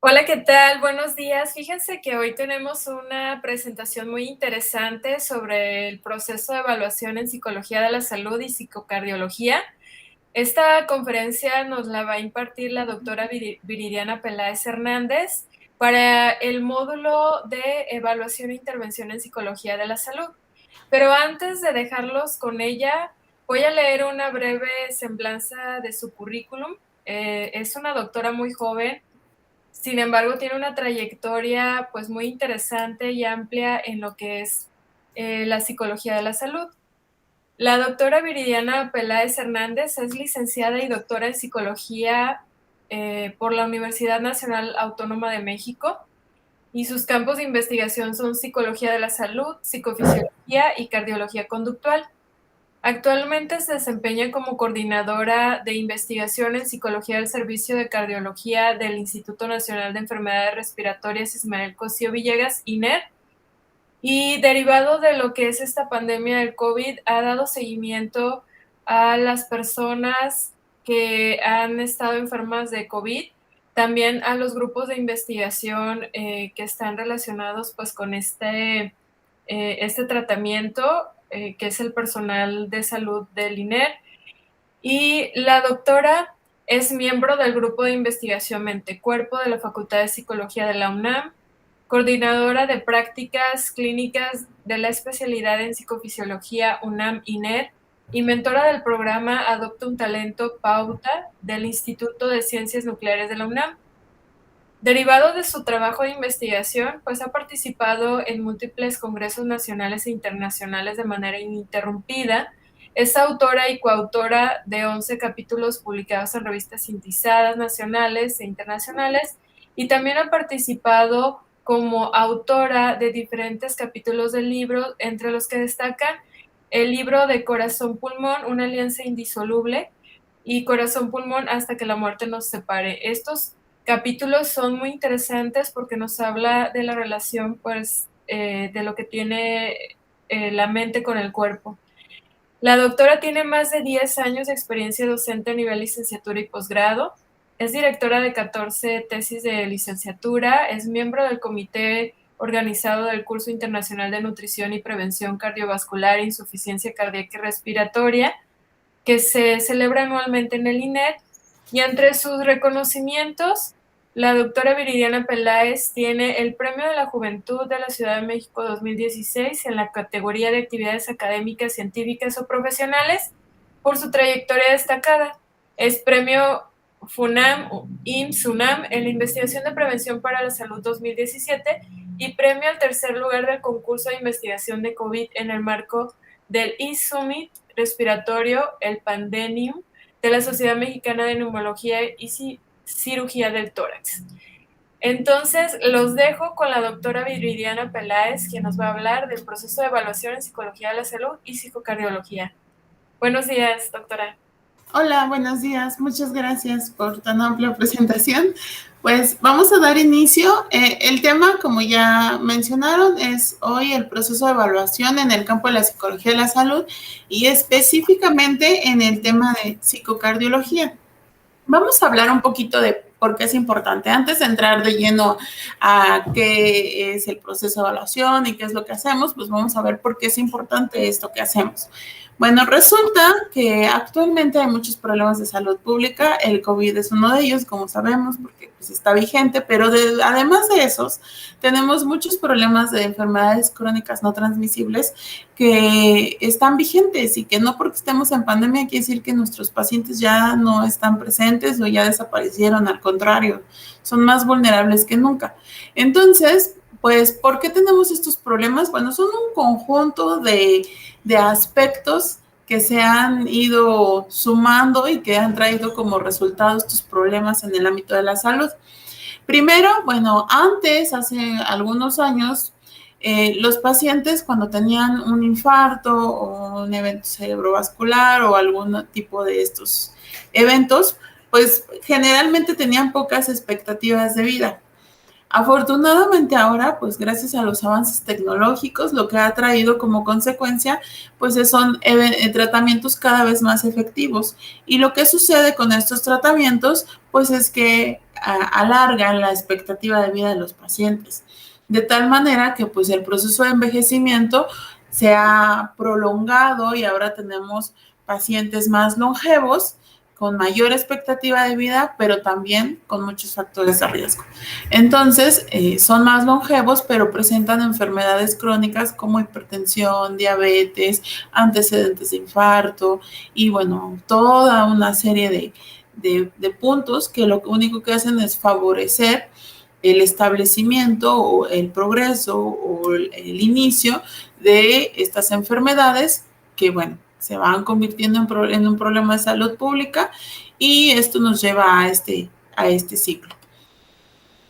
Hola, ¿qué tal? Buenos días. Fíjense que hoy tenemos una presentación muy interesante sobre el proceso de evaluación en psicología de la salud y psicocardiología. Esta conferencia nos la va a impartir la doctora Viridiana Peláez Hernández para el módulo de evaluación e intervención en psicología de la salud. Pero antes de dejarlos con ella, voy a leer una breve semblanza de su currículum. Es una doctora muy joven. Sin embargo, tiene una trayectoria pues muy interesante y amplia en lo que es la psicología de la salud. La doctora Viridiana Peláez Hernández es licenciada y doctora en psicología por la Universidad Nacional Autónoma de México y sus campos de investigación son psicología de la salud, psicofisiología y cardiología conductual. Actualmente se desempeña como coordinadora de investigación en psicología del Servicio de Cardiología del Instituto Nacional de Enfermedades Respiratorias Ismael Cosío Villegas, INER, y derivado de lo que es esta pandemia del COVID, ha dado seguimiento a las personas que han estado enfermas de COVID, también a los grupos de investigación que están relacionados pues con este tratamiento, que es el personal de salud del INER. Y la doctora es miembro del grupo de investigación Mente Cuerpo de la Facultad de Psicología de la UNAM, coordinadora de prácticas clínicas de la especialidad en psicofisiología UNAM-INER y mentora del programa Adopta un Talento Pauta del Instituto de Ciencias Nucleares de la UNAM. Derivado de su trabajo de investigación, pues ha participado en múltiples congresos nacionales e internacionales de manera ininterrumpida. Es autora y coautora de 11 capítulos publicados en revistas cientificadas nacionales e internacionales, y también ha participado como autora de diferentes capítulos del libro, entre los que destacan el libro de Corazón Pulmón, una alianza indisoluble, y Corazón Pulmón hasta que la muerte nos separe. Estos capítulos son muy interesantes porque nos habla de la relación, pues, de lo que tiene la mente con el cuerpo. La doctora tiene más de 10 años de experiencia docente a nivel licenciatura y posgrado. Es directora de 14 tesis de licenciatura, es miembro del comité organizado del Curso Internacional de Nutrición y Prevención Cardiovascular e Insuficiencia Cardíaca y Respiratoria, que se celebra anualmente en el INER. Y entre sus reconocimientos, la doctora Viridiana Peláez tiene el Premio de la Juventud de la Ciudad de México 2016 en la categoría de actividades académicas, científicas o profesionales por su trayectoria destacada. Es Premio FUNAM, IMSS, UNAM en la investigación de prevención para la salud 2017 y premio al tercer lugar del concurso de investigación de COVID en el marco del e-Summit respiratorio, el Pandemium, de la Sociedad Mexicana de Neumología y Cirugía del Tórax. Entonces, los dejo con la doctora Viridiana Peláez, quien nos va a hablar del proceso de evaluación en psicología de la salud y psicocardiología. Buenos días, doctora. Hola, buenos días. Muchas gracias por tan amplia presentación. Pues vamos a dar inicio. El tema, como ya mencionaron, es hoy el proceso de evaluación en el campo de la psicología de la salud y específicamente en el tema de psicocardiología. Vamos a hablar un poquito de por qué es importante. Antes de entrar de lleno a qué es el proceso de evaluación y qué es lo que hacemos, pues vamos a ver por qué es importante esto que hacemos. Bueno, resulta que actualmente hay muchos problemas de salud pública. El COVID es uno de ellos, como sabemos, porque pues, está vigente, pero además de esos, tenemos muchos problemas de enfermedades crónicas no transmisibles que están vigentes y que no porque estemos en pandemia quiere decir que nuestros pacientes ya no están presentes o ya desaparecieron, al contrario, son más vulnerables que nunca. Entonces, pues, ¿por qué tenemos estos problemas? Bueno, son un conjunto de aspectos que se han ido sumando y que han traído como resultado estos problemas en el ámbito de la salud. Primero, bueno, antes, hace algunos años, los pacientes cuando tenían un infarto o un evento cerebrovascular o algún tipo de estos eventos, pues generalmente tenían pocas expectativas de vida. Afortunadamente ahora, pues gracias a los avances tecnológicos, lo que ha traído como consecuencia, pues son tratamientos cada vez más efectivos. Y lo que sucede con estos tratamientos, pues es que alargan la expectativa de vida de los pacientes, de tal manera que pues el proceso de envejecimiento se ha prolongado y ahora tenemos pacientes más longevos, con mayor expectativa de vida, pero también con muchos factores de riesgo. Entonces, son más longevos, pero presentan enfermedades crónicas como hipertensión, diabetes, antecedentes de infarto y, bueno, toda una serie de puntos que lo único que hacen es favorecer el establecimiento o el progreso o el inicio de estas enfermedades que, bueno, se van convirtiendo en un problema de salud pública y esto nos lleva a este ciclo.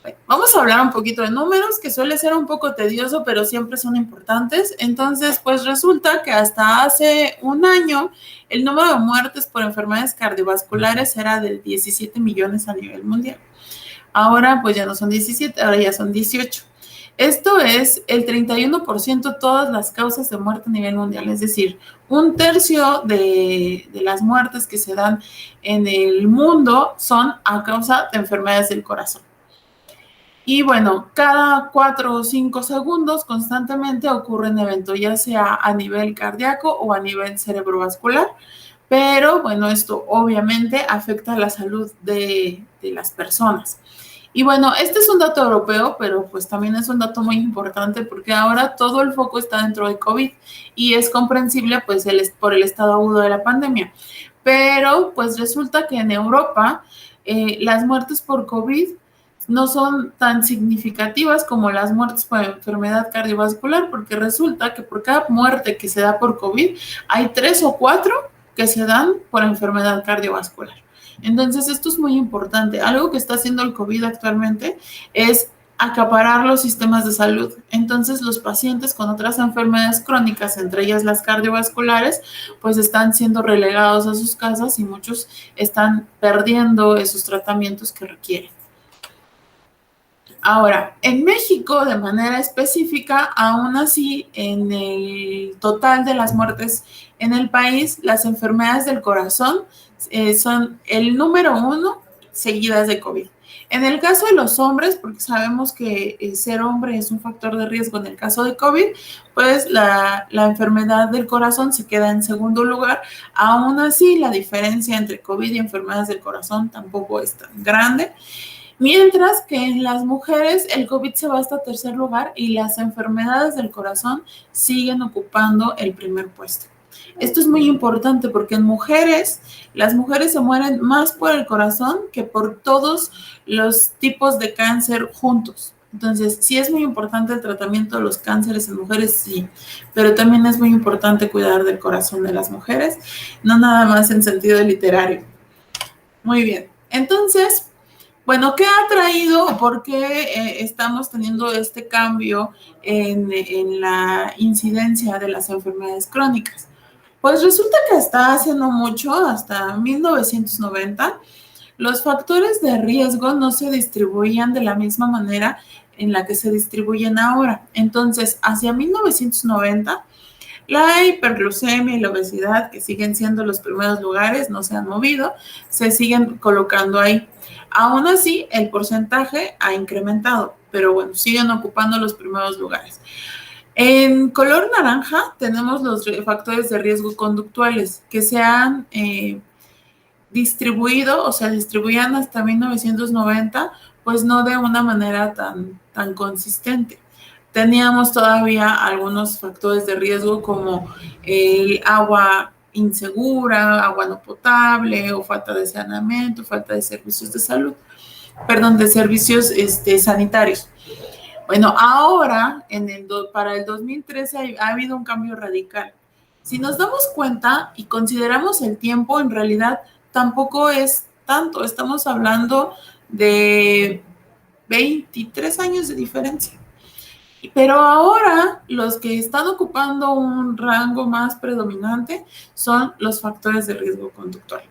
Bueno, vamos a hablar un poquito de números, que suele ser un poco tedioso, pero siempre son importantes. Entonces, pues resulta que hasta hace un año el número de muertes por enfermedades cardiovasculares era de 17 millones a nivel mundial. Ahora pues ya no son 17, ahora ya son 18. Esto es el 31% de todas las causas de muerte a nivel mundial, es decir, un tercio de las muertes que se dan en el mundo son a causa de enfermedades del corazón. Y bueno, cada 4 o 5 segundos constantemente ocurre un evento, ya sea a nivel cardíaco o a nivel cerebrovascular, pero bueno, esto obviamente afecta a la salud de las personas. Y bueno, este es un dato europeo, pero pues también es un dato muy importante porque ahora todo el foco está dentro de COVID y es comprensible pues por el estado agudo de la pandemia. Pero pues resulta que en Europa las muertes por COVID no son tan significativas como las muertes por enfermedad cardiovascular, porque resulta que por cada muerte que se da por COVID hay 3 o 4 que se dan por enfermedad cardiovascular. Entonces, esto es muy importante. Algo que está haciendo el COVID actualmente es acaparar los sistemas de salud. Entonces, los pacientes con otras enfermedades crónicas, entre ellas las cardiovasculares, pues están siendo relegados a sus casas y muchos están perdiendo esos tratamientos que requieren. Ahora, en México, de manera específica, aún así, en el total de las muertes en el país, las enfermedades del corazón son el número 1 seguidas de COVID. En el caso de los hombres, porque sabemos que ser hombre es un factor de riesgo en el caso de COVID, pues la enfermedad del corazón se queda en segundo lugar. Aún así, la diferencia entre COVID y enfermedades del corazón tampoco es tan grande. Mientras que en las mujeres el COVID se va hasta tercer lugar y las enfermedades del corazón siguen ocupando el primer puesto. Esto es muy importante porque en mujeres, las mujeres se mueren más por el corazón que por todos los tipos de cáncer juntos. Entonces, sí es muy importante el tratamiento de los cánceres en mujeres, sí, pero también es muy importante cuidar del corazón de las mujeres, no nada más en sentido literario. Muy bien, entonces, bueno, ¿qué ha traído o por qué estamos teniendo este cambio en la incidencia de las enfermedades crónicas? Pues resulta que hasta hace no mucho, hasta 1990, los factores de riesgo no se distribuían de la misma manera en la que se distribuyen ahora. Entonces, hacia 1990, la hiperglucemia y la obesidad, que siguen siendo los primeros lugares, no se han movido, se siguen colocando ahí. Aún así, el porcentaje ha incrementado, pero bueno, siguen ocupando los primeros lugares. En color naranja tenemos los factores de riesgo conductuales que se han distribuido, o sea, distribuían hasta 1990, pues no de una manera tan consistente. Teníamos todavía algunos factores de riesgo como el agua insegura, agua no potable o falta de saneamiento, falta de servicios de salud, de servicios sanitarios. Bueno, ahora para el 2013 ha habido un cambio radical. Si nos damos cuenta y consideramos el tiempo, en realidad tampoco es tanto, estamos hablando de 23 años de diferencia. Pero ahora los que están ocupando un rango más predominante son los factores de riesgo conductual.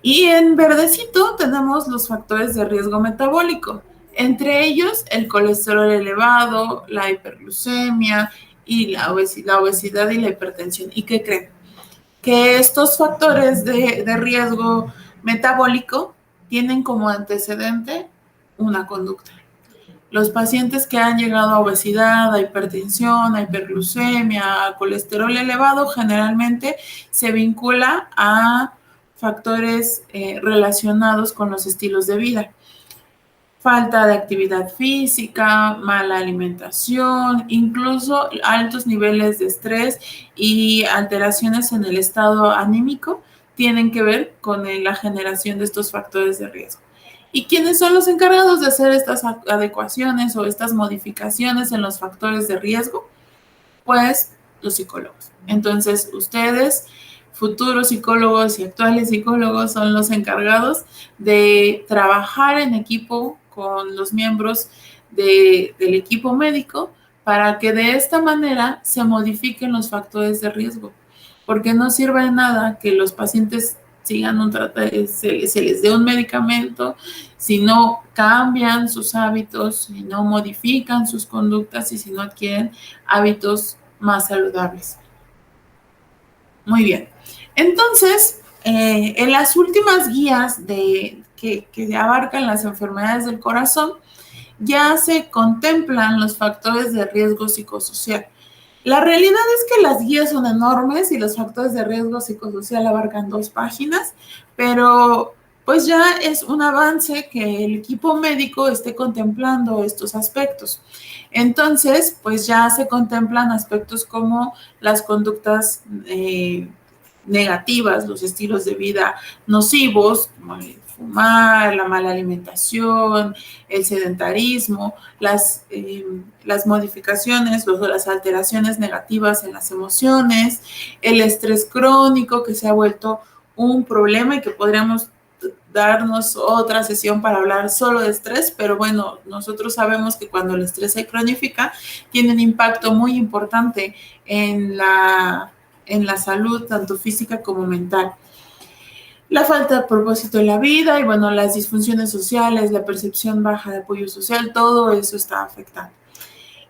Y en verdecito tenemos los factores de riesgo metabólico, Entre ellos, el colesterol elevado, la hiperglucemia y la obesidad y la hipertensión. ¿Y qué creen? Que estos factores de riesgo metabólico tienen como antecedente una conducta. Los pacientes que han llegado a obesidad, a hipertensión, a hiperglucemia, a colesterol elevado, generalmente se vincula a factores relacionados con los estilos de vida. Falta de actividad física, mala alimentación, incluso altos niveles de estrés y alteraciones en el estado anímico tienen que ver con la generación de estos factores de riesgo. ¿Y quiénes son los encargados de hacer estas adecuaciones o estas modificaciones en los factores de riesgo? Pues los psicólogos. Entonces, ustedes, futuros psicólogos y actuales psicólogos, son los encargados de trabajar en equipo con los miembros del equipo médico para que de esta manera se modifiquen los factores de riesgo. Porque no sirve de nada que los pacientes sigan se les dé un medicamento si no cambian sus hábitos, si no modifican sus conductas y si no adquieren hábitos más saludables. Muy bien. Entonces, en las últimas guías que abarcan las enfermedades del corazón, ya se contemplan los factores de riesgo psicosocial. La realidad es que las guías son enormes y los factores de riesgo psicosocial abarcan 2 páginas, pero pues ya es un avance que el equipo médico esté contemplando estos aspectos. Entonces, pues ya se contemplan aspectos como las conductas negativas, los estilos de vida nocivos, como el fumar, la mala alimentación, el sedentarismo, las modificaciones, las alteraciones negativas en las emociones, el estrés crónico que se ha vuelto un problema y que podríamos darnos otra sesión para hablar solo de estrés, pero bueno, nosotros sabemos que cuando el estrés se cronifica, tiene un impacto muy importante en la salud, tanto física como mental. La falta de propósito en la vida y bueno, las disfunciones sociales, la percepción baja de apoyo social, todo eso está afectando.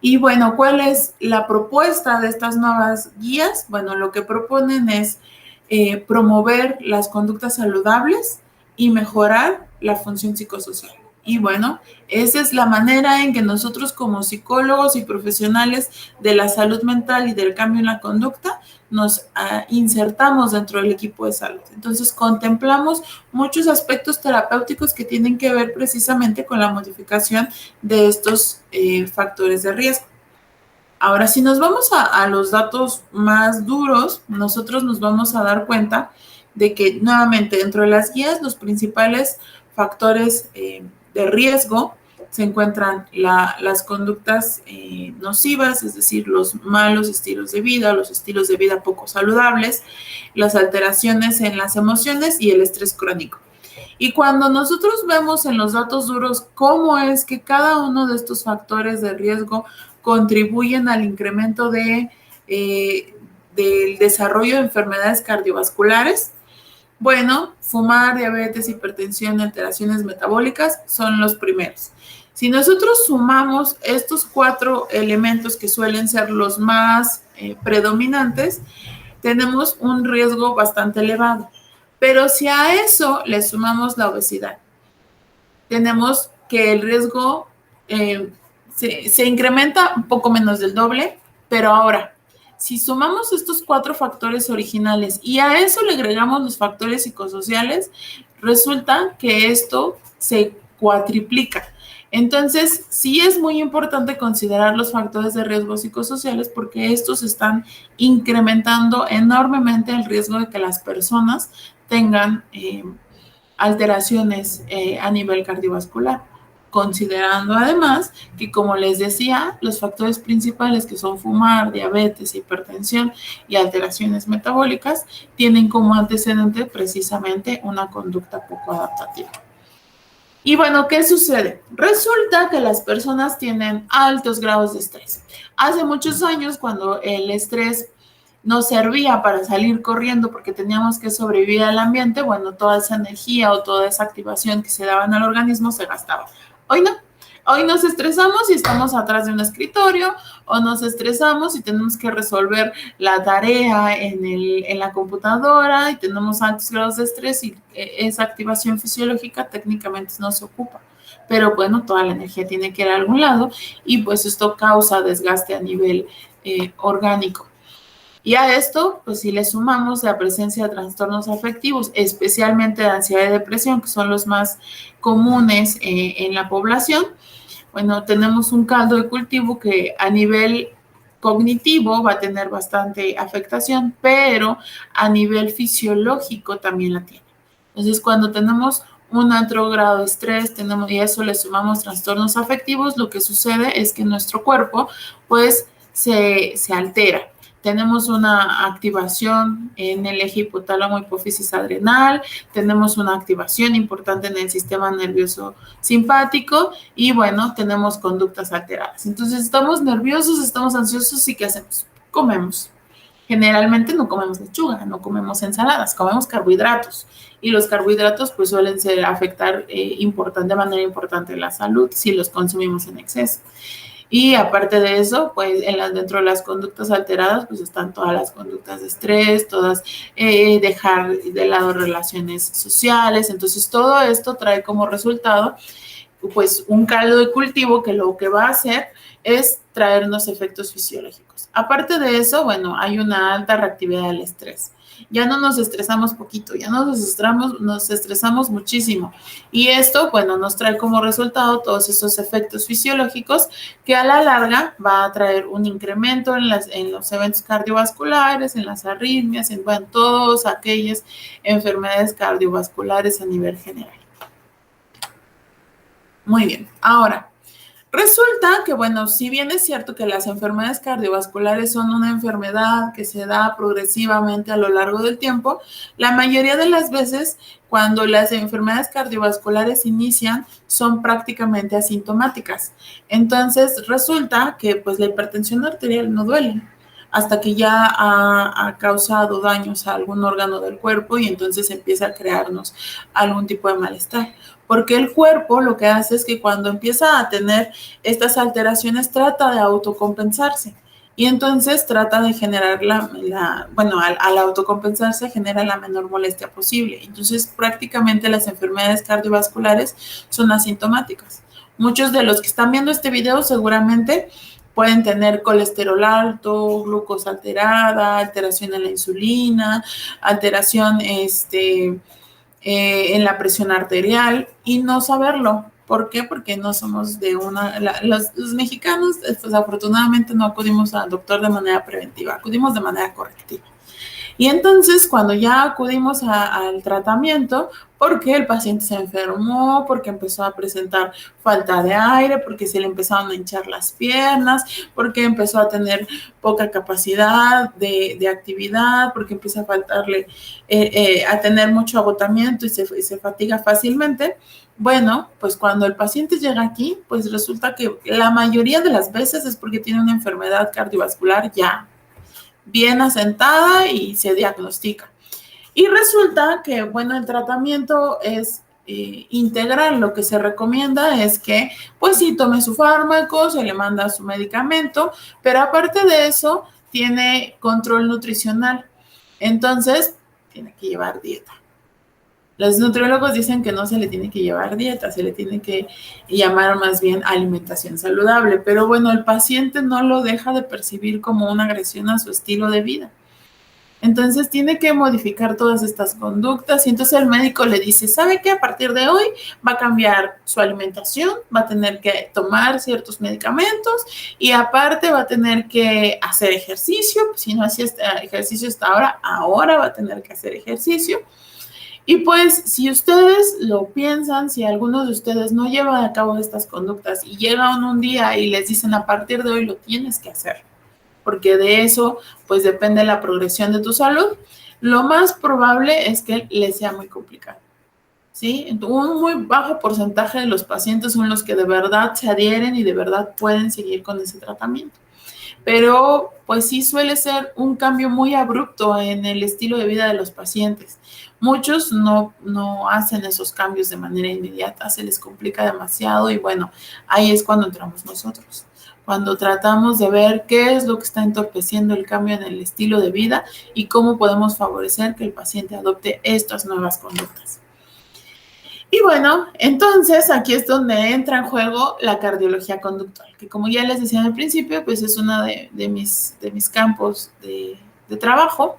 Y bueno, ¿cuál es la propuesta de estas nuevas guías? Bueno, lo que proponen es promover las conductas saludables y mejorar la función psicosocial. Y bueno, esa es la manera en que nosotros como psicólogos y profesionales de la salud mental y del cambio en la conducta nos insertamos dentro del equipo de salud. Entonces, contemplamos muchos aspectos terapéuticos que tienen que ver precisamente con la modificación de estos factores de riesgo. Ahora, si nos vamos a los datos más duros, nosotros nos vamos a dar cuenta de que nuevamente dentro de las guías los principales factores de riesgo se encuentran las conductas nocivas, es decir, los malos estilos de vida, los estilos de vida poco saludables, las alteraciones en las emociones y el estrés crónico. Y cuando nosotros vemos en los datos duros cómo es que cada uno de estos factores de riesgo contribuyen al incremento del desarrollo de enfermedades cardiovasculares, bueno, fumar, diabetes, hipertensión, alteraciones metabólicas son los primeros. Si nosotros sumamos estos 4 elementos que suelen ser los más predominantes, tenemos un riesgo bastante elevado. Pero si a eso le sumamos la obesidad, tenemos que el riesgo se incrementa un poco menos del doble, pero ahora, si sumamos estos 4 factores originales y a eso le agregamos los factores psicosociales, resulta que esto se cuatriplica. Entonces, sí es muy importante considerar los factores de riesgo psicosociales porque estos están incrementando enormemente el riesgo de que las personas tengan alteraciones a nivel cardiovascular, considerando además que, como les decía, los factores principales que son fumar, diabetes, hipertensión y alteraciones metabólicas tienen como antecedente precisamente una conducta poco adaptativa. Y bueno, ¿qué sucede? Resulta que las personas tienen altos grados de estrés. Hace muchos años, cuando el estrés nos servía para salir corriendo porque teníamos que sobrevivir al ambiente, bueno, toda esa energía o toda esa activación que se daba en el organismo se gastaba. Hoy no. Hoy nos estresamos y estamos atrás de un escritorio, o nos estresamos y tenemos que resolver la tarea en la computadora y tenemos altos grados de estrés y esa activación fisiológica técnicamente no se ocupa. Pero bueno, toda la energía tiene que ir a algún lado y pues esto causa desgaste a nivel orgánico. Y a esto, pues si le sumamos la presencia de trastornos afectivos, especialmente de ansiedad y depresión, que son los más comunes en la población, bueno, tenemos un caldo de cultivo que a nivel cognitivo va a tener bastante afectación, pero a nivel fisiológico también la tiene. Entonces, cuando tenemos un alto grado de estrés, y a eso le sumamos trastornos afectivos, lo que sucede es que nuestro cuerpo, pues, se altera. Tenemos una activación en el eje hipotálamo hipófisis adrenal, tenemos una activación importante en el sistema nervioso simpático y bueno, tenemos conductas alteradas. Entonces estamos nerviosos, estamos ansiosos y ¿qué hacemos? Comemos. Generalmente no comemos lechuga, no comemos ensaladas, comemos carbohidratos y los carbohidratos pues suelen afectar de manera importante la salud si los consumimos en exceso. Y aparte de eso, pues dentro de las conductas alteradas, pues están todas las conductas de estrés, todas dejar de lado relaciones sociales. Entonces, todo esto trae como resultado, pues, un caldo de cultivo que lo que va a hacer es traernos efectos fisiológicos. Aparte de eso, bueno, hay una alta reactividad del estrés. Ya no nos estresamos poquito, ya nos estresamos muchísimo. Y esto, bueno, nos trae como resultado todos esos efectos fisiológicos que a la larga va a traer un incremento en los eventos cardiovasculares, en las arritmias, en todas aquellas enfermedades cardiovasculares a nivel general. Muy bien, ahora, resulta que, bueno, si bien es cierto que las enfermedades cardiovasculares son una enfermedad que se da progresivamente a lo largo del tiempo, la mayoría de las veces cuando las enfermedades cardiovasculares inician son prácticamente asintomáticas. Entonces resulta que pues la hipertensión arterial no duele hasta que ya ha causado daños a algún órgano del cuerpo y entonces empieza a crearnos algún tipo de malestar. Porque el cuerpo lo que hace es que cuando empieza a tener estas alteraciones trata de autocompensarse y entonces trata de generar al autocompensarse genera la menor molestia posible. Entonces prácticamente las enfermedades cardiovasculares son asintomáticas. Muchos de los que están viendo este video seguramente pueden tener colesterol alto, glucosa alterada, alteración en la insulina, alteración en la presión arterial y no saberlo. ¿Por qué? Porque no somos los mexicanos, pues afortunadamente no acudimos al doctor de manera preventiva, acudimos de manera correctiva. Y entonces cuando ya acudimos al tratamiento, porque el paciente se enfermó, porque empezó a presentar falta de aire, porque se le empezaron a hinchar las piernas, porque empezó a tener poca capacidad de actividad, porque empieza a faltarle, a tener mucho agotamiento y se fatiga fácilmente. Bueno, pues cuando el paciente llega aquí, pues resulta que la mayoría de las veces es porque tiene una enfermedad cardiovascular ya bien asentada y se diagnostica. Y resulta que, bueno, el tratamiento es integral. Lo que se recomienda es que, pues sí, tome su fármaco, se le manda su medicamento, pero aparte de eso, tiene control nutricional. Entonces, tiene que llevar dieta. Los nutriólogos dicen que no se le tiene que llevar dieta, se le tiene que llamar más bien alimentación saludable, pero bueno, el paciente no lo deja de percibir como una agresión a su estilo de vida. Entonces tiene que modificar todas estas conductas y entonces el médico le dice, ¿sabe qué? A partir de hoy va a cambiar su alimentación, va a tener que tomar ciertos medicamentos y aparte va a tener que hacer ejercicio, si no hacía ejercicio hasta ahora va a tener que hacer ejercicio. Y pues si ustedes lo piensan, si algunos de ustedes no llevan a cabo estas conductas y llegan un día y les dicen a partir de hoy lo tienes que hacer, porque de eso pues depende la progresión de tu salud, lo más probable es que les sea muy complicado, ¿sí? Un muy bajo porcentaje de los pacientes son los que de verdad se adhieren y de verdad pueden seguir con ese tratamiento. pero pues sí suele ser un cambio muy abrupto en el estilo de vida de los pacientes. Muchos no hacen esos cambios de manera inmediata, se les complica demasiado y bueno, ahí es cuando entramos nosotros, cuando tratamos de ver qué es lo que está entorpeciendo el cambio en el estilo de vida y cómo podemos favorecer que el paciente adopte estas nuevas conductas. Y bueno, entonces aquí es donde entra en juego la cardiología conductual, que como ya les decía al principio, pues es uno de mis campos de trabajo.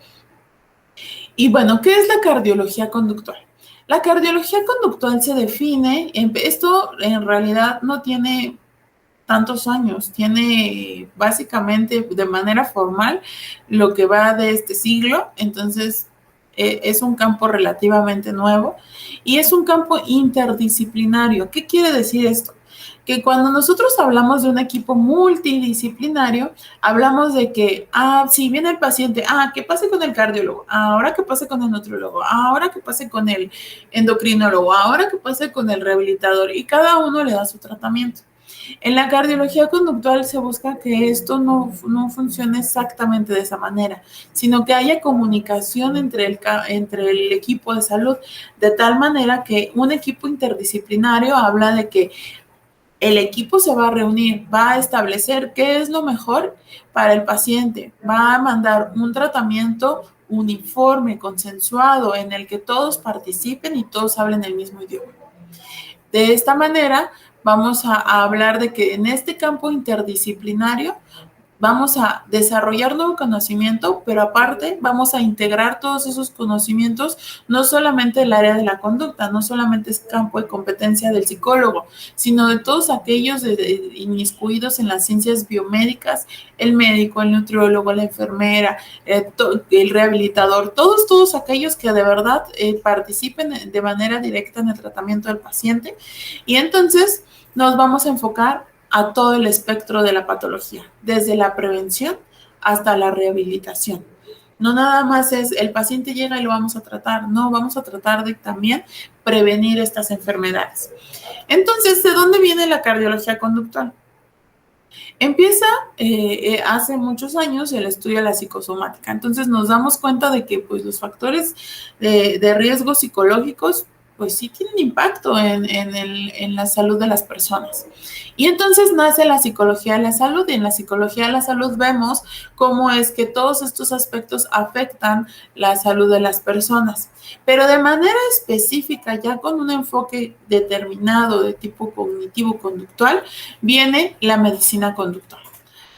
Y bueno, ¿qué es la cardiología conductual? La cardiología conductual se define, esto en realidad no tiene tantos años, tiene básicamente de manera formal lo que va de este siglo, entonces es un campo relativamente nuevo y es un campo interdisciplinario. ¿Qué quiere decir esto? Que cuando nosotros hablamos de un equipo multidisciplinario, hablamos de que, si viene el paciente, que pase con el cardiólogo, ahora que pase con el nutriólogo, ahora que pase con el endocrinólogo, ahora que pase con el rehabilitador, y cada uno le da su tratamiento. En la cardiología conductual se busca que esto no funcione exactamente de esa manera, sino que haya comunicación entre el equipo de salud, de tal manera que un equipo interdisciplinario habla de que el equipo se va a reunir, va a establecer qué es lo mejor para el paciente, va a mandar un tratamiento uniforme, consensuado, en el que todos participen y todos hablen el mismo idioma. De esta manera, vamos a hablar de que en este campo interdisciplinario vamos a desarrollar nuevo conocimiento, pero aparte vamos a integrar todos esos conocimientos, no solamente el área de la conducta, no solamente es campo de competencia del psicólogo, sino de todos aquellos inmiscuidos en las ciencias biomédicas, el médico, el nutriólogo, la enfermera, el rehabilitador, todos aquellos que de verdad participen de manera directa en el tratamiento del paciente. Y entonces nos vamos a enfocar a todo el espectro de la patología, desde la prevención hasta la rehabilitación. No nada más es el paciente llega y lo vamos a tratar, no, vamos a tratar de también prevenir estas enfermedades. Entonces, ¿de dónde viene la cardiología conductual? Empieza hace muchos años el estudio de la psicosomática. Entonces nos damos cuenta de que pues, los factores de riesgo psicológicos pues sí tienen impacto en la salud de las personas. Y entonces nace la psicología de la salud, y en la psicología de la salud vemos cómo es que todos estos aspectos afectan la salud de las personas. Pero de manera específica, ya con un enfoque determinado de tipo cognitivo-conductual, viene la medicina conductual.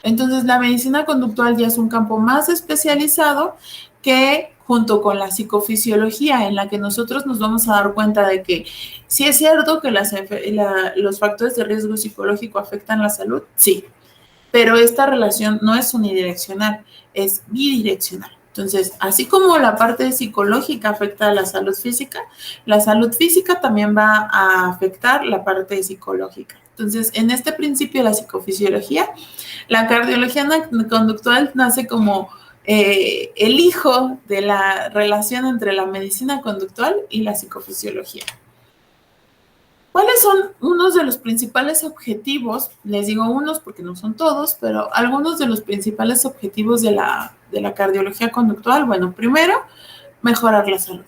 Entonces, la medicina conductual ya es un campo más especializado que junto con la psicofisiología, en la que nosotros nos vamos a dar cuenta de que sí es cierto que los factores de riesgo psicológico afectan la salud, sí, pero esta relación no es unidireccional, es bidireccional. Entonces, así como la parte psicológica afecta a la salud física también va a afectar la parte psicológica. Entonces, en este principio de la psicofisiología, la cardiología conductual nace como el hijo de la relación entre la medicina conductual y la psicofisiología. ¿Cuáles son unos de los principales objetivos? Les digo unos porque no son todos, pero algunos de los principales objetivos de la cardiología conductual. Bueno, primero, mejorar la salud.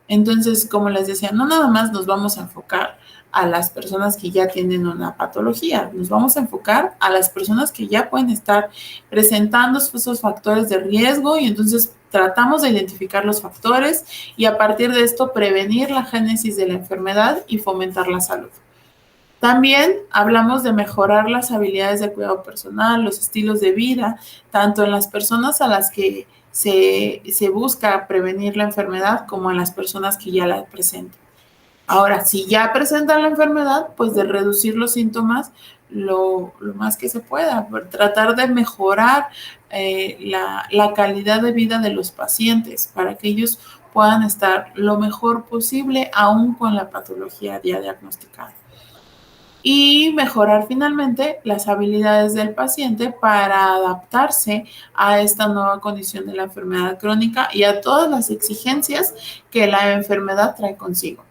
Entonces, como les decía, no nada más nos vamos a enfocar a las personas que ya tienen una patología, nos vamos a enfocar a las personas que ya pueden estar presentando esos factores de riesgo y entonces tratamos de identificar los factores y a partir de esto prevenir la génesis de la enfermedad y fomentar la salud. También hablamos de mejorar las habilidades de cuidado personal, los estilos de vida, tanto en las personas a las que se busca prevenir la enfermedad como en las personas que ya la presentan. Ahora, si ya presentan la enfermedad, pues de reducir los síntomas lo más que se pueda, tratar de mejorar la calidad de vida de los pacientes para que ellos puedan estar lo mejor posible aún con la patología ya diagnosticada. Y mejorar finalmente las habilidades del paciente para adaptarse a esta nueva condición de la enfermedad crónica y a todas las exigencias que la enfermedad trae consigo.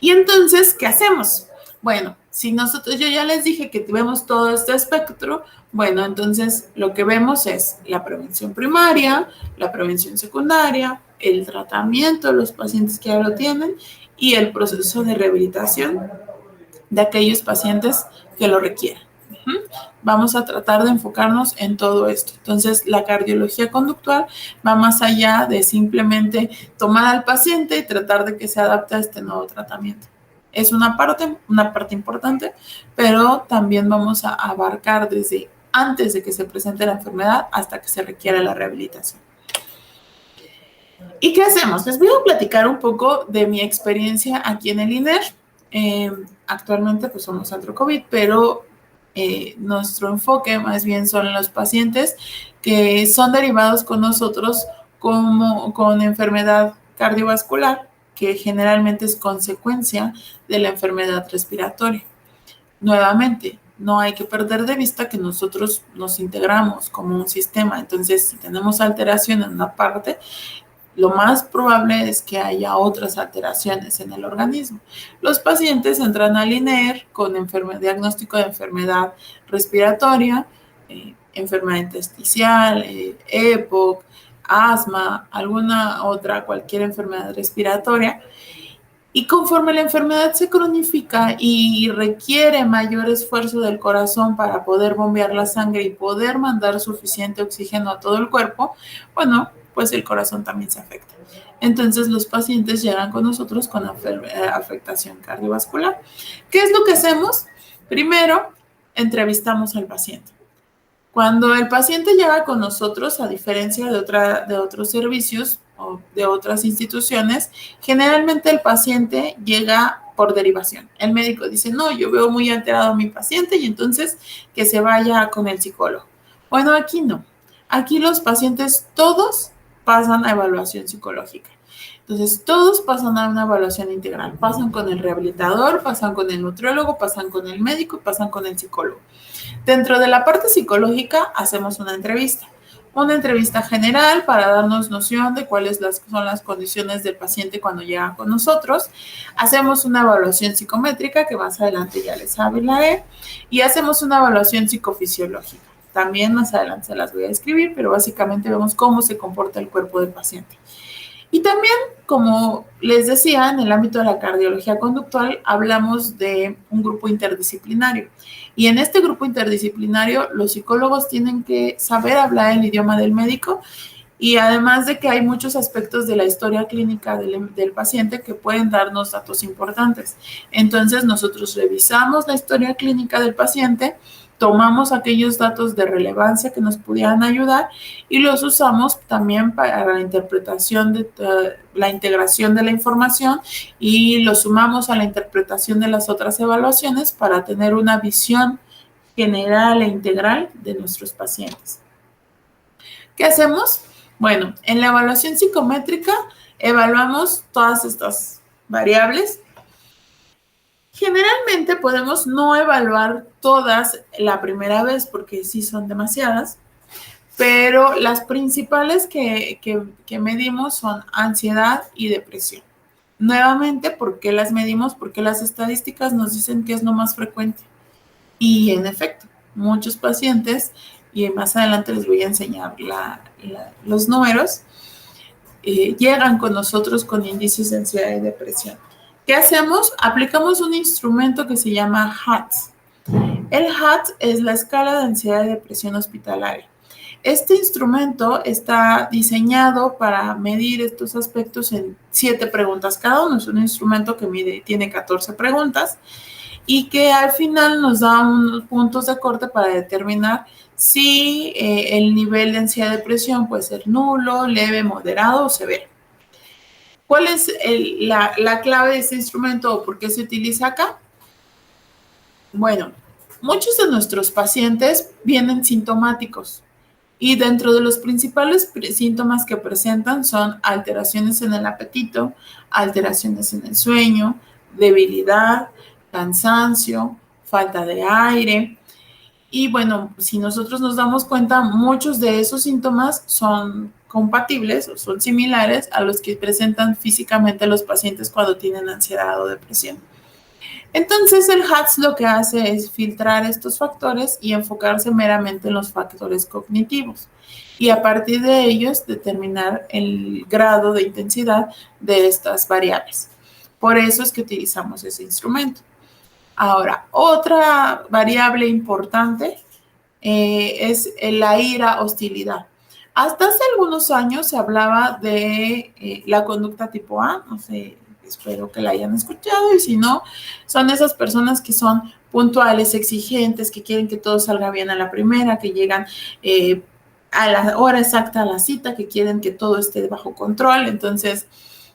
Y entonces, ¿qué hacemos? Bueno, si nosotros, yo ya les dije que vemos todo este espectro, bueno, entonces lo que vemos es la prevención primaria, la prevención secundaria, el tratamiento de los pacientes que ya lo tienen y el proceso de rehabilitación de aquellos pacientes que lo requieran. Vamos a tratar de enfocarnos en todo esto. Entonces, la cardiología conductual va más allá de simplemente tomar al paciente y tratar de que se adapte a este nuevo tratamiento. Es una parte importante, pero también vamos a abarcar desde antes de que se presente la enfermedad hasta que se requiera la rehabilitación. ¿Y qué hacemos? Les voy a platicar un poco de mi experiencia aquí en el INER. Actualmente pues somos centro COVID, pero nuestro enfoque más bien son los pacientes que son derivados con nosotros con enfermedad cardiovascular, que generalmente es consecuencia de la enfermedad respiratoria. Nuevamente, no hay que perder de vista que nosotros nos integramos como un sistema. Entonces, si tenemos alteración en una parte, lo más probable es que haya otras alteraciones en el organismo. Los pacientes entran al INER con diagnóstico de enfermedad respiratoria, enfermedad intersticial, EPOC, asma, alguna otra, cualquier enfermedad respiratoria. Y conforme la enfermedad se cronifica y requiere mayor esfuerzo del corazón para poder bombear la sangre y poder mandar suficiente oxígeno a todo el cuerpo, bueno, pues el corazón también se afecta. Entonces los pacientes llegan con nosotros con afectación cardiovascular. ¿Qué es lo que hacemos? Primero, entrevistamos al paciente. Cuando el paciente llega con nosotros, a diferencia de otros servicios o de otras instituciones, generalmente el paciente llega por derivación. El médico dice, no, yo veo muy alterado a mi paciente y entonces que se vaya con el psicólogo. Bueno, aquí no. Aquí los pacientes todos pasan a evaluación psicológica. Entonces, todos pasan a una evaluación integral. Pasan con el rehabilitador, pasan con el nutriólogo, pasan con el médico y pasan con el psicólogo. Dentro de la parte psicológica hacemos una entrevista general para darnos noción de cuáles son las condiciones del paciente cuando llega con nosotros. Hacemos una evaluación psicométrica, que más adelante ya les hablaré, y hacemos una evaluación psicofisiológica. También más adelante se las voy a describir, pero básicamente vemos cómo se comporta el cuerpo del paciente. Y también, como les decía, en el ámbito de la cardiología conductual hablamos de un grupo interdisciplinario. Y en este grupo interdisciplinario los psicólogos tienen que saber hablar el idioma del médico, y además de que hay muchos aspectos de la historia clínica del paciente que pueden darnos datos importantes. Entonces nosotros revisamos la historia clínica del paciente, tomamos aquellos datos de relevancia que nos pudieran ayudar y los usamos también para la interpretación de la integración de la información, y los sumamos a la interpretación de las otras evaluaciones para tener una visión general e integral de nuestros pacientes. ¿Qué hacemos? Bueno, en la evaluación psicométrica evaluamos todas estas variables. Generalmente podemos no evaluar todas la primera vez porque sí son demasiadas, pero las principales que medimos son ansiedad y depresión. Nuevamente, ¿por qué las medimos? Porque las estadísticas nos dicen que es lo más frecuente. Y en efecto, muchos pacientes, y más adelante les voy a enseñar los números, llegan con nosotros con índices de ansiedad y depresión. ¿Qué hacemos? Aplicamos un instrumento que se llama HATS. El HATS es la escala de ansiedad y depresión hospitalaria. Este instrumento está diseñado para medir estos aspectos en 7 preguntas cada uno. Es un instrumento que tiene 14 preguntas y que al final nos da unos puntos de corte para determinar si el nivel de ansiedad y depresión puede ser nulo, leve, moderado o severo. ¿Cuál es la clave de este instrumento o por qué se utiliza acá? Bueno, muchos de nuestros pacientes vienen sintomáticos y dentro de los principales síntomas que presentan son alteraciones en el apetito, alteraciones en el sueño, debilidad, cansancio, falta de aire. Y bueno, si nosotros nos damos cuenta, muchos de esos síntomas son compatibles o son similares a los que presentan físicamente los pacientes cuando tienen ansiedad o depresión. Entonces el HATS lo que hace es filtrar estos factores y enfocarse meramente en los factores cognitivos y a partir de ellos determinar el grado de intensidad de estas variables. Por eso es que utilizamos ese instrumento. Ahora, otra variable importante es la ira, hostilidad. Hasta hace algunos años se hablaba de la conducta tipo A, no sé, espero que la hayan escuchado y si no, son esas personas que son puntuales, exigentes, que quieren que todo salga bien a la primera, que llegan a la hora exacta a la cita, que quieren que todo esté bajo control. Entonces,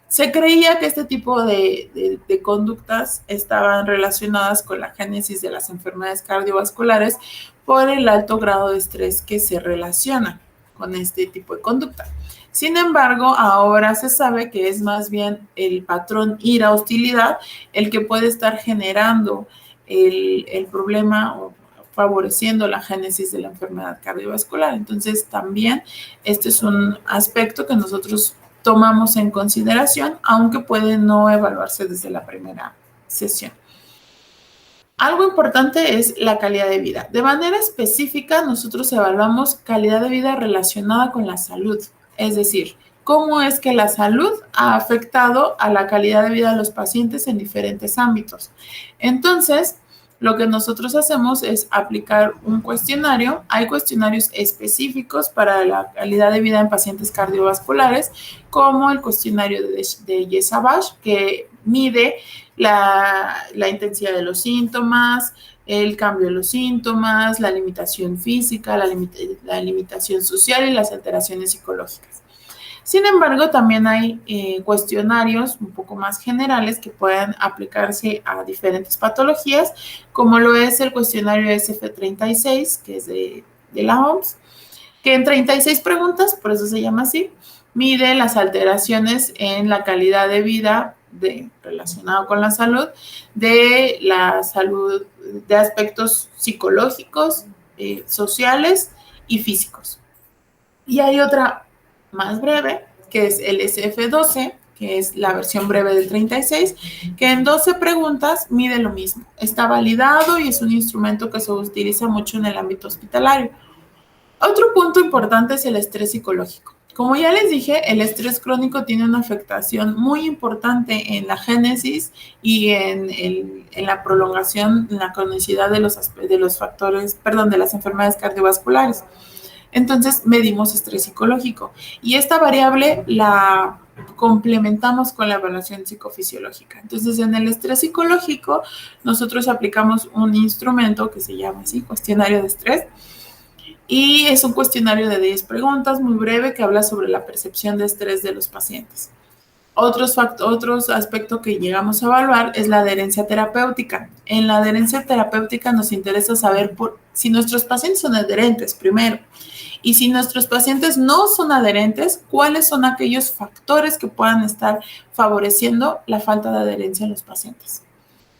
se creía que este tipo de conductas estaban relacionadas con la génesis de las enfermedades cardiovasculares por el alto grado de estrés que se relaciona con este tipo de conducta. Sin embargo, ahora se sabe que es más bien el patrón ira-hostilidad el que puede estar generando el problema o favoreciendo la génesis de la enfermedad cardiovascular. Entonces, también este es un aspecto que nosotros tomamos en consideración, aunque puede no evaluarse desde la primera sesión. Algo importante es la calidad de vida. De manera específica, nosotros evaluamos calidad de vida relacionada con la salud, es decir, cómo es que la salud ha afectado a la calidad de vida de los pacientes en diferentes ámbitos. Entonces, lo que nosotros hacemos es aplicar un cuestionario. Hay cuestionarios específicos para la calidad de vida en pacientes cardiovasculares, como el cuestionario de Yesavage, que mide la intensidad de los síntomas, el cambio de los síntomas, la limitación física, la limitación social y las alteraciones psicológicas. Sin embargo, también hay cuestionarios un poco más generales que pueden aplicarse a diferentes patologías, como lo es el cuestionario SF36, que es de la OMS, que en 36 preguntas, por eso se llama así, mide las alteraciones en la calidad de vida relacionado con la salud, de aspectos psicológicos, sociales y físicos. Y hay otra más breve, que es el SF12, que es la versión breve del 36, que en 12 preguntas mide lo mismo. Está validado y es un instrumento que se utiliza mucho en el ámbito hospitalario. Otro punto importante es el estrés psicológico. Como ya les dije, el estrés crónico tiene una afectación muy importante en la génesis y en la prolongación, en la cronicidad de los factores, de las enfermedades cardiovasculares. Entonces, medimos estrés psicológico y esta variable la complementamos con la evaluación psicofisiológica. Entonces, en el estrés psicológico, nosotros aplicamos un instrumento que se llama así, cuestionario de estrés, y es un cuestionario de 10 preguntas, muy breve, que habla sobre la percepción de estrés de los pacientes. Otros aspectos que llegamos a evaluar es la adherencia terapéutica. En la adherencia terapéutica nos interesa saber si nuestros pacientes son adherentes primero. Y si nuestros pacientes no son adherentes, ¿cuáles son aquellos factores que puedan estar favoreciendo la falta de adherencia en los pacientes?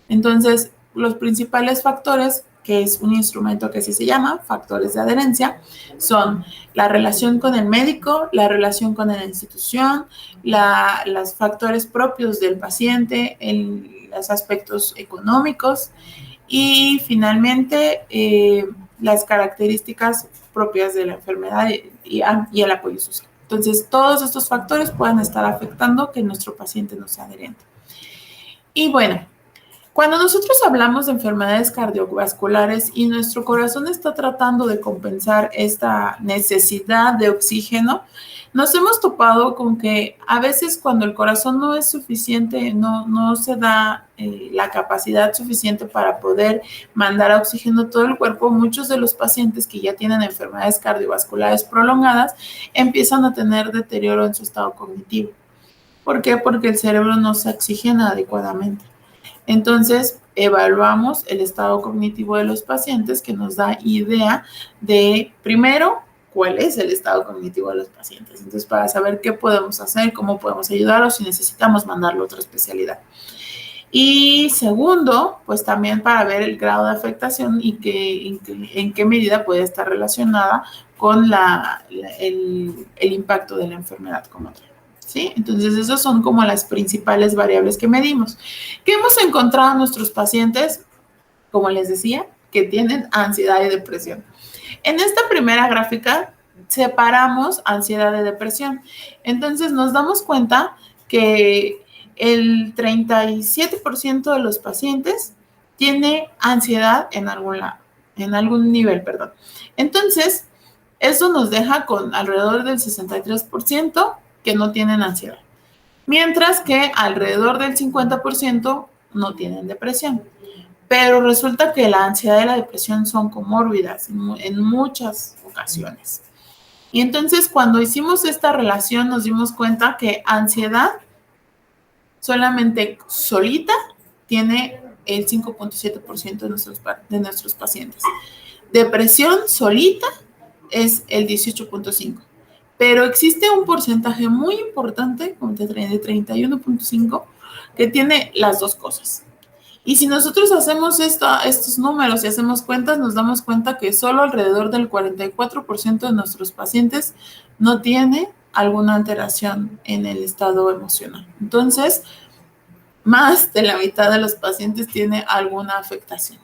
Entonces, los principales factores, que es un instrumento que así se llama, factores de adherencia, son la relación con el médico, la relación con la institución, los factores propios del paciente, los aspectos económicos y finalmente las características propias de la enfermedad y el apoyo social. Entonces, todos estos factores pueden estar afectando que nuestro paciente no sea adherente. Y bueno, cuando nosotros hablamos de enfermedades cardiovasculares y nuestro corazón está tratando de compensar esta necesidad de oxígeno, nos hemos topado con que a veces cuando el corazón no es suficiente, no se da la capacidad suficiente para poder mandar oxígeno a todo el cuerpo, muchos de los pacientes que ya tienen enfermedades cardiovasculares prolongadas empiezan a tener deterioro en su estado cognitivo. ¿Por qué? Porque el cerebro no se oxigena adecuadamente. Entonces, evaluamos el estado cognitivo de los pacientes, que nos da idea de, primero, cuál es el estado cognitivo de los pacientes. Entonces, para saber qué podemos hacer, cómo podemos ayudar o si necesitamos mandarlo a otra especialidad. Y segundo, pues también para ver el grado de afectación y en qué medida puede estar relacionada con el impacto de la enfermedad como tal. ¿sí? Entonces, esas son como las principales variables que medimos. ¿Qué hemos encontrado en nuestros pacientes? Como les decía, que tienen ansiedad y depresión. En esta primera gráfica separamos ansiedad de depresión. Entonces nos damos cuenta que el 37% de los pacientes tiene ansiedad en algún nivel, perdón. Entonces, eso nos deja con alrededor del 63% que no tienen ansiedad, mientras que alrededor del 50% no tienen depresión. Pero resulta que la ansiedad y la depresión son comórbidas en muchas ocasiones. Y entonces cuando hicimos esta relación nos dimos cuenta que ansiedad solamente solita tiene el 5.7% de nuestros pacientes. Depresión solita es el 18.5%. Pero existe un porcentaje muy importante, de 31.5%, que tiene las dos cosas. Y si nosotros hacemos estos números y hacemos cuentas, nos damos cuenta que solo alrededor del 44% de nuestros pacientes no tiene alguna alteración en el estado emocional. Entonces, más de la mitad de los pacientes tiene alguna afectación.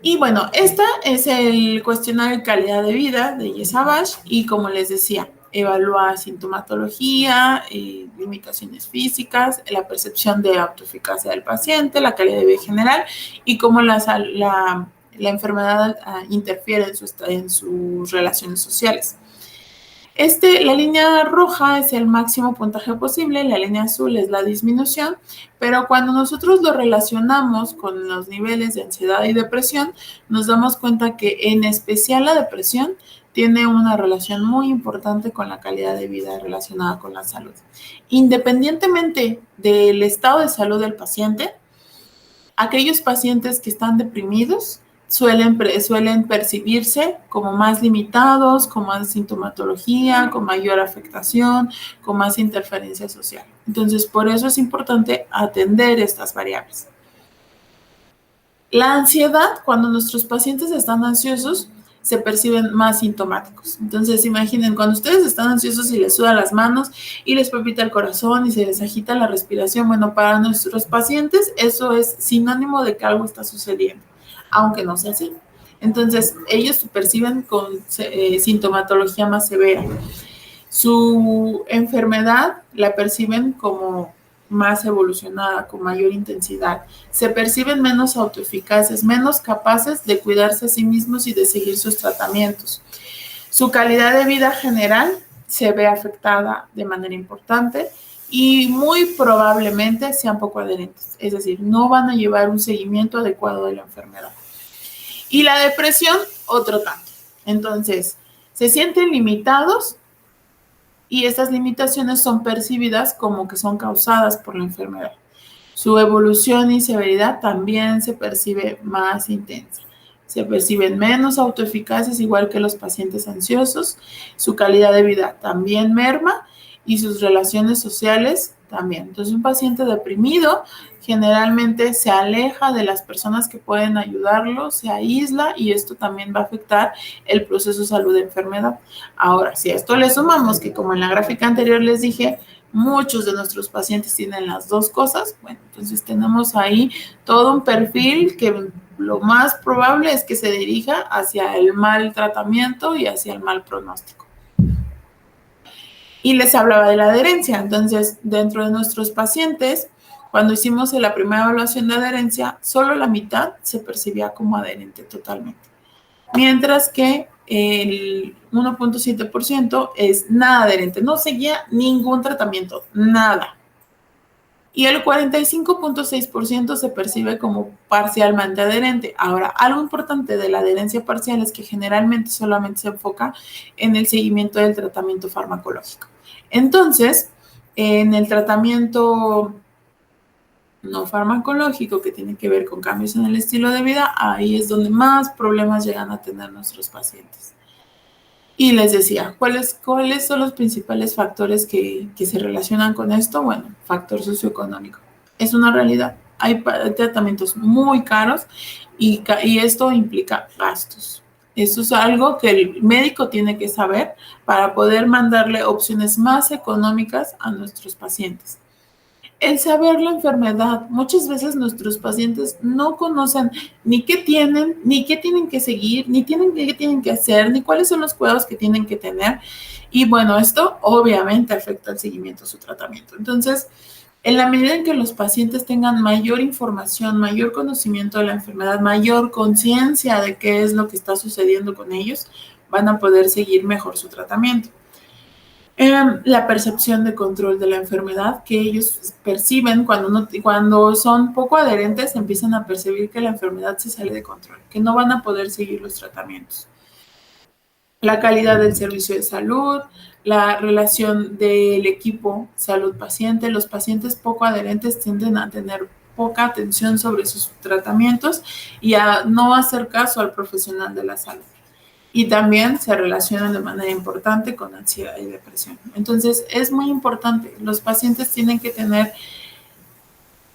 Y bueno, este es el cuestionario de calidad de vida de Yesavash y como les decía, evalúa sintomatología, limitaciones físicas, la percepción de autoeficacia del paciente, la calidad de vida general y cómo la enfermedad interfiere en sus relaciones sociales. La línea roja es el máximo puntaje posible, la línea azul es la disminución, pero cuando nosotros lo relacionamos con los niveles de ansiedad y depresión, nos damos cuenta que en especial la depresión tiene una relación muy importante con la calidad de vida relacionada con la salud. Independientemente del estado de salud del paciente, aquellos pacientes que están deprimidos suelen percibirse como más limitados, con más sintomatología, con mayor afectación, con más interferencia social. Entonces, por eso es importante atender estas variables. La ansiedad, cuando nuestros pacientes están ansiosos, se perciben más sintomáticos. Entonces, imaginen, cuando ustedes están ansiosos y les sudan las manos y les palpita el corazón y se les agita la respiración, bueno, para nuestros pacientes eso es sinónimo de que algo está sucediendo, aunque no sea así. Entonces, ellos perciben con sintomatología más severa. Su enfermedad la perciben como más evolucionada, con mayor intensidad. Se perciben menos autoeficaces, menos capaces de cuidarse a sí mismos y de seguir sus tratamientos. Su calidad de vida general se ve afectada de manera importante y muy probablemente sean poco adherentes, es decir, no van a llevar un seguimiento adecuado de la enfermedad. Y la depresión, otro tanto. Entonces, se sienten limitados y estas limitaciones son percibidas como que son causadas por la enfermedad. Su evolución y severidad también se percibe más intensa. Se perciben menos autoeficaces, igual que los pacientes ansiosos. Su calidad de vida también merma y sus relaciones sociales también. Entonces, un paciente deprimido generalmente se aleja de las personas que pueden ayudarlo, se aísla y esto también va a afectar el proceso salud-enfermedad. Ahora, si a esto le sumamos que, como en la gráfica anterior les dije, muchos de nuestros pacientes tienen las dos cosas, bueno, entonces tenemos ahí todo un perfil que lo más probable es que se dirija hacia el mal tratamiento y hacia el mal pronóstico. Y les hablaba de la adherencia. Entonces, dentro de nuestros pacientes, cuando hicimos la primera evaluación de adherencia, solo la mitad se percibía como adherente totalmente. Mientras que el 1.7% es nada adherente, no seguía ningún tratamiento, nada. Y el 45.6% se percibe como parcialmente adherente. Ahora, algo importante de la adherencia parcial es que generalmente solamente se enfoca en el seguimiento del tratamiento farmacológico. Entonces, en el tratamiento no farmacológico, que tiene que ver con cambios en el estilo de vida, ahí es donde más problemas llegan a tener nuestros pacientes. Y les decía, ¿cuáles son los principales factores que se relacionan con esto? Bueno, factor socioeconómico. Es una realidad. Hay tratamientos muy caros y esto implica gastos. Eso es algo que el médico tiene que saber para poder mandarle opciones más económicas a nuestros pacientes. El saber la enfermedad. Muchas veces nuestros pacientes no conocen ni qué tienen, ni qué tienen que seguir, ni tienen qué tienen que hacer, ni cuáles son los cuidados que tienen que tener. Y bueno, esto obviamente afecta el seguimiento de su tratamiento. Entonces, en la medida en que los pacientes tengan mayor información, mayor conocimiento de la enfermedad, mayor conciencia de qué es lo que está sucediendo con ellos, van a poder seguir mejor su tratamiento. La percepción de control de la enfermedad que ellos perciben cuando son poco adherentes, empiezan a percibir que la enfermedad se sale de control, que no van a poder seguir los tratamientos. La calidad del servicio de salud, la relación del equipo salud-paciente. Los pacientes poco adherentes tienden a tener poca atención sobre sus tratamientos y a no hacer caso al profesional de la salud. Y también se relacionan de manera importante con ansiedad y depresión. Entonces, es muy importante. Los pacientes tienen que tener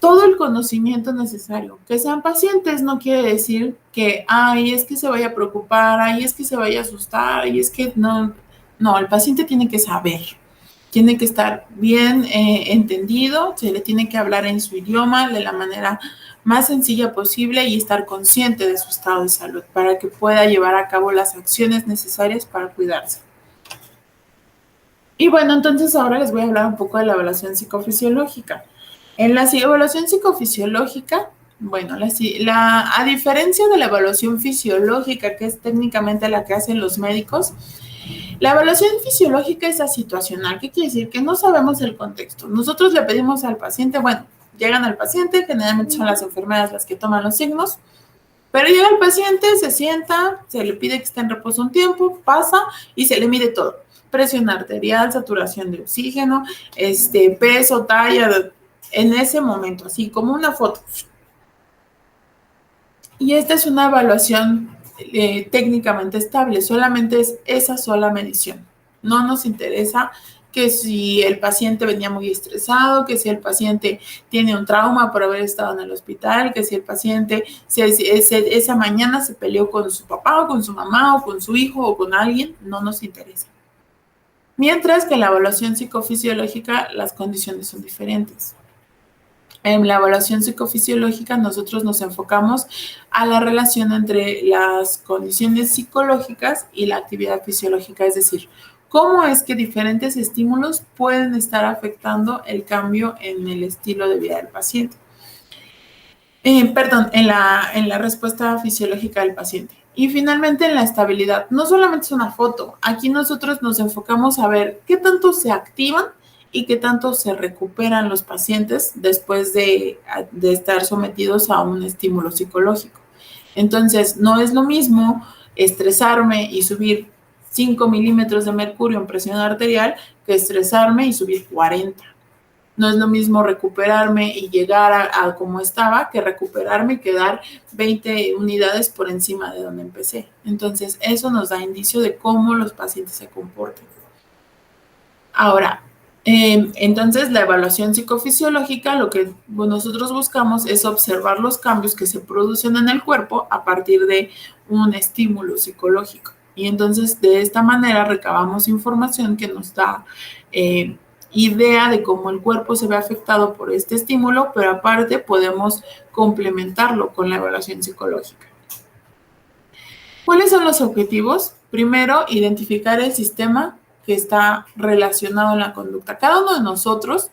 todo el conocimiento necesario. Que sean pacientes no quiere decir que, ay, es que se vaya a preocupar, ay, es que se vaya a asustar, ay, es que no. No, el paciente tiene que saber. Tiene que estar bien entendido, se le tiene que hablar en su idioma de la manera más sencilla posible y estar consciente de su estado de salud para que pueda llevar a cabo las acciones necesarias para cuidarse. Y bueno, entonces ahora les voy a hablar un poco de la evaluación psicofisiológica. En la evaluación psicofisiológica, bueno, a diferencia de la evaluación fisiológica, que es técnicamente la que hacen los médicos, la evaluación fisiológica es situacional. ¿Qué quiere decir? Que no sabemos el contexto. Nosotros le pedimos al paciente, bueno, llegan al paciente, generalmente son las enfermeras las que toman los signos, pero llega el paciente, se sienta, se le pide que esté en reposo un tiempo, pasa y se le mide todo. Presión arterial, saturación de oxígeno, peso, talla, en ese momento, así como una foto. Y esta es una evaluación técnicamente estable, solamente es esa sola medición. No nos interesa que si el paciente venía muy estresado, que si el paciente tiene un trauma por haber estado en el hospital, que si el paciente esa mañana se peleó con su papá o con su mamá o con su hijo o con alguien, no nos interesa. Mientras que en la evaluación psicofisiológica las condiciones son diferentes. En la evaluación psicofisiológica nosotros nos enfocamos a la relación entre las condiciones psicológicas y la actividad fisiológica, es decir, cómo es que diferentes estímulos pueden estar afectando el cambio en el estilo de vida del paciente. En la respuesta fisiológica del paciente. Y finalmente en la estabilidad. No solamente es una foto, aquí nosotros nos enfocamos a ver qué tanto se activan y qué tanto se recuperan los pacientes después de estar sometidos a un estímulo psicológico. Entonces, no es lo mismo estresarme y subir 5 milímetros de mercurio en presión arterial que estresarme y subir 40. No es lo mismo recuperarme y llegar a como estaba que recuperarme y quedar 20 unidades por encima de donde empecé. Entonces, eso nos da indicio de cómo los pacientes se comportan. Ahora, entonces la evaluación psicofisiológica, lo que nosotros buscamos es observar los cambios que se producen en el cuerpo a partir de un estímulo psicológico. Y entonces de esta manera recabamos información que nos da idea de cómo el cuerpo se ve afectado por este estímulo, pero aparte podemos complementarlo con la evaluación psicológica. ¿Cuáles son los objetivos? Primero, identificar el sistema que está relacionado en la conducta. Cada uno de nosotros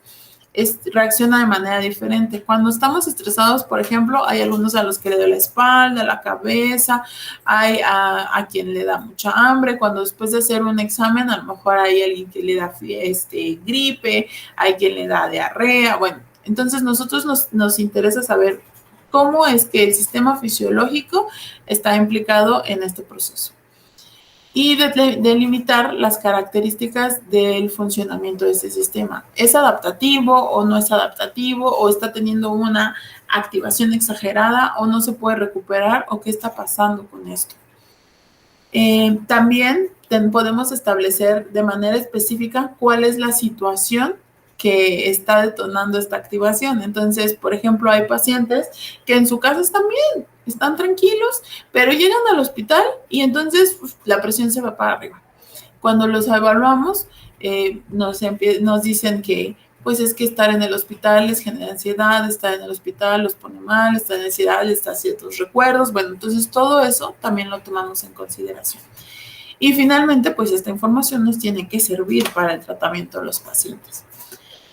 reacciona de manera diferente. Cuando estamos estresados, por ejemplo, hay algunos a los que le da la espalda, la cabeza, hay a quien le da mucha hambre. Cuando después de hacer un examen, a lo mejor hay alguien que le da gripe, hay quien le da diarrea. Bueno, entonces nosotros nos interesa saber cómo es que el sistema fisiológico está implicado en este proceso y delimitar las características del funcionamiento de ese sistema. ¿Es adaptativo o no es adaptativo? ¿O está teniendo una activación exagerada o no se puede recuperar? ¿O qué está pasando con esto? También podemos establecer de manera específica cuál es la situación que está detonando esta activación. Entonces, por ejemplo, hay pacientes que en su casa están bien, están tranquilos, pero llegan al hospital y entonces la presión se va para arriba. Cuando los evaluamos, nos dicen que pues es que estar en el hospital les genera ansiedad, estar en el hospital los pone mal, estar en ansiedad les da ciertos recuerdos. Bueno, entonces todo eso también lo tomamos en consideración. Y finalmente, pues esta información nos tiene que servir para el tratamiento de los pacientes.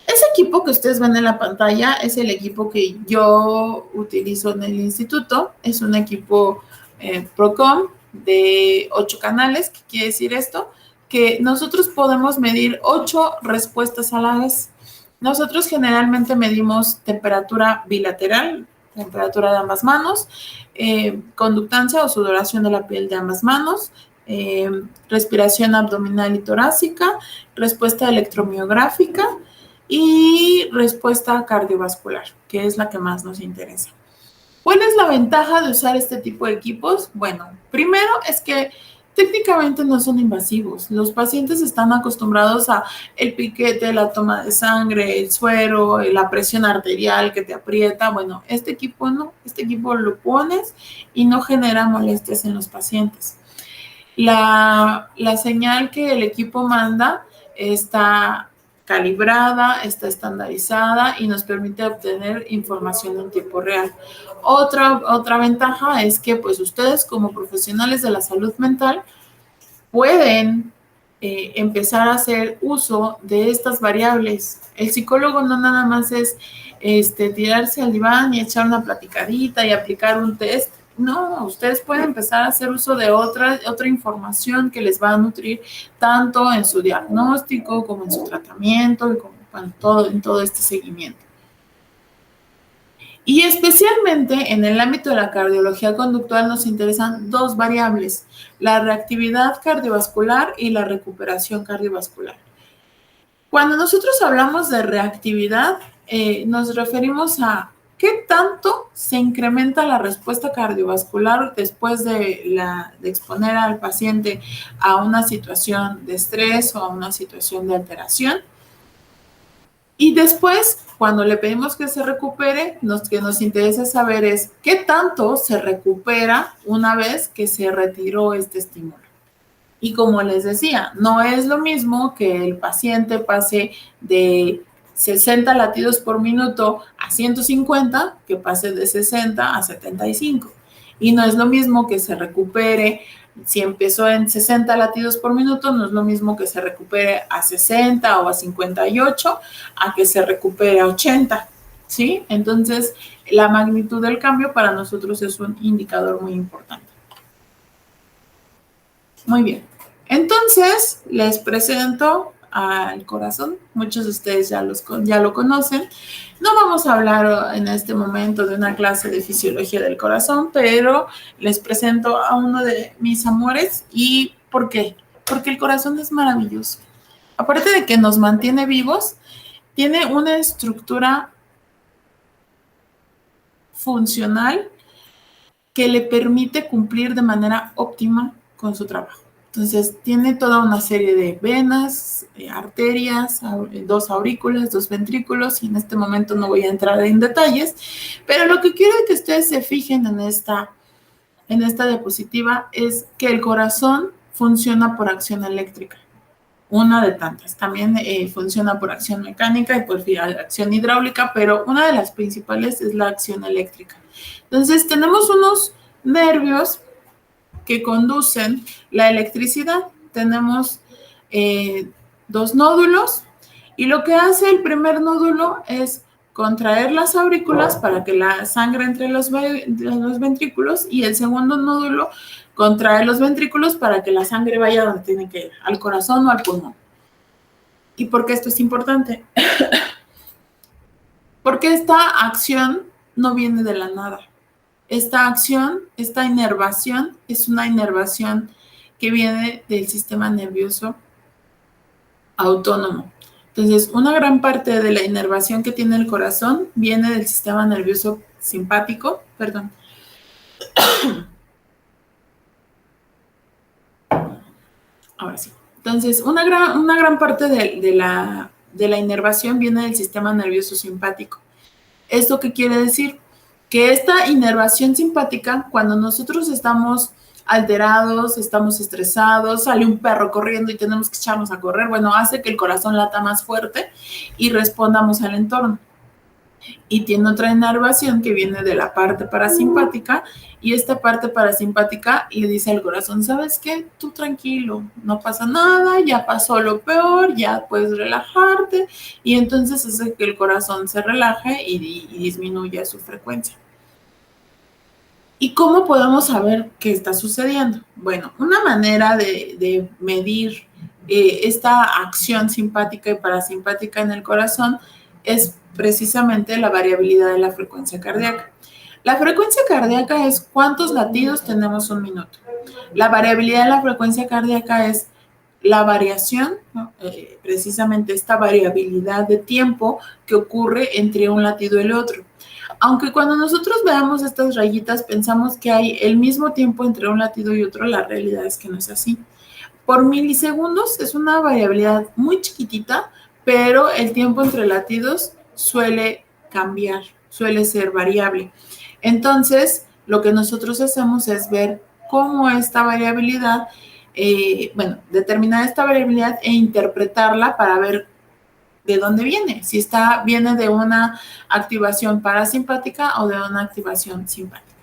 Ese equipo que ustedes ven en la pantalla es el equipo que yo utilizo en el instituto. Es un equipo Procom de 8 canales. ¿Qué quiere decir esto? Que nosotros podemos medir 8 respuestas a la vez. Nosotros generalmente medimos temperatura bilateral, temperatura de ambas manos, conductancia o sudoración de la piel de ambas manos, respiración abdominal y torácica, respuesta electromiográfica y respuesta cardiovascular, que es la que más nos interesa. ¿Cuál es la ventaja de usar este tipo de equipos? Bueno, primero es que técnicamente no son invasivos. Los pacientes están acostumbrados a el piquete, la toma de sangre, el suero, la presión arterial que te aprieta. Bueno, este equipo no. Este equipo lo pones y no genera molestias en los pacientes. La señal que el equipo manda está calibrada, está estandarizada y nos permite obtener información en tiempo real. Otra ventaja es que pues ustedes como profesionales de la salud mental pueden empezar a hacer uso de estas variables. El psicólogo no nada más es tirarse al diván y echar una platicadita y aplicar un test. No, ustedes pueden empezar a hacer uso de otra información que les va a nutrir tanto en su diagnóstico como en su tratamiento y como en todo este seguimiento. Y especialmente en el ámbito de la cardiología conductual nos interesan 2 variables, la reactividad cardiovascular y la recuperación cardiovascular. Cuando nosotros hablamos de reactividad, nos referimos a qué tanto se incrementa la respuesta cardiovascular después de exponer al paciente a una situación de estrés o a una situación de alteración. Y después, cuando le pedimos que se recupere, que nos interesa saber es qué tanto se recupera una vez que se retiró este estímulo. Y como les decía, no es lo mismo que el paciente pase de 60 latidos por minuto a 150 que pase de 60 a 75. Y no es lo mismo que se recupere, si empezó en 60 latidos por minuto, no es lo mismo que se recupere a 60 o a 58 a que se recupere a 80, ¿sí? Entonces, la magnitud del cambio para nosotros es un indicador muy importante. Muy bien. Entonces, les presento al corazón. Muchos de ustedes ya lo conocen. No vamos a hablar en este momento de una clase de fisiología del corazón, pero les presento a uno de mis amores. ¿Y por qué? Porque el corazón es maravilloso. Aparte de que nos mantiene vivos, tiene una estructura funcional que le permite cumplir de manera óptima con su trabajo. Entonces, tiene toda una serie de venas, arterias, 2 aurículas, 2 ventrículos, y en este momento no voy a entrar en detalles, pero lo que quiero que ustedes se fijen en esta diapositiva es que el corazón funciona por acción eléctrica, una de tantas. También funciona por acción mecánica y por acción hidráulica, pero una de las principales es la acción eléctrica. Entonces, tenemos unos nervios que conducen la electricidad. Tenemos 2 nódulos y lo que hace el primer nódulo es contraer las aurículas para que la sangre entre los ventrículos, y el segundo nódulo contrae los ventrículos para que la sangre vaya donde tiene que ir, al corazón o al pulmón. ¿Y por qué esto es importante? Porque esta acción no viene de la nada. Esta acción, esta inervación, es una inervación que viene del sistema nervioso autónomo. Entonces, una gran parte de la inervación que tiene el corazón viene del sistema nervioso simpático, perdón. Ahora sí. Entonces, una gran parte de la de la inervación viene del sistema nervioso simpático. ¿Esto qué quiere decir? Que esta inervación simpática, cuando nosotros estamos alterados, estamos estresados, sale un perro corriendo y tenemos que echarnos a correr, bueno, hace que el corazón lata más fuerte y respondamos al entorno. Y tiene otra inervación que viene de la parte parasimpática, y esta parte parasimpática le dice al corazón, ¿sabes qué? Tú tranquilo, no pasa nada, ya pasó lo peor, ya puedes relajarte, y entonces hace que el corazón se relaje y disminuya su frecuencia. ¿Y cómo podemos saber qué está sucediendo? Bueno, una manera de medir esta acción simpática y parasimpática en el corazón es precisamente la variabilidad de la frecuencia cardíaca. La frecuencia cardíaca es cuántos latidos tenemos un minuto. La variabilidad de la frecuencia cardíaca es la variación, ¿no? Precisamente esta variabilidad de tiempo que ocurre entre un latido y el otro. Aunque cuando nosotros veamos estas rayitas pensamos que hay el mismo tiempo entre un latido y otro, la realidad es que no es así. Por milisegundos es una variabilidad muy chiquitita, pero el tiempo entre latidos suele cambiar, suele ser variable. Entonces, lo que nosotros hacemos es ver cómo esta variabilidad, determinar esta variabilidad e interpretarla para ver de dónde viene, si viene de una activación parasimpática o de una activación simpática.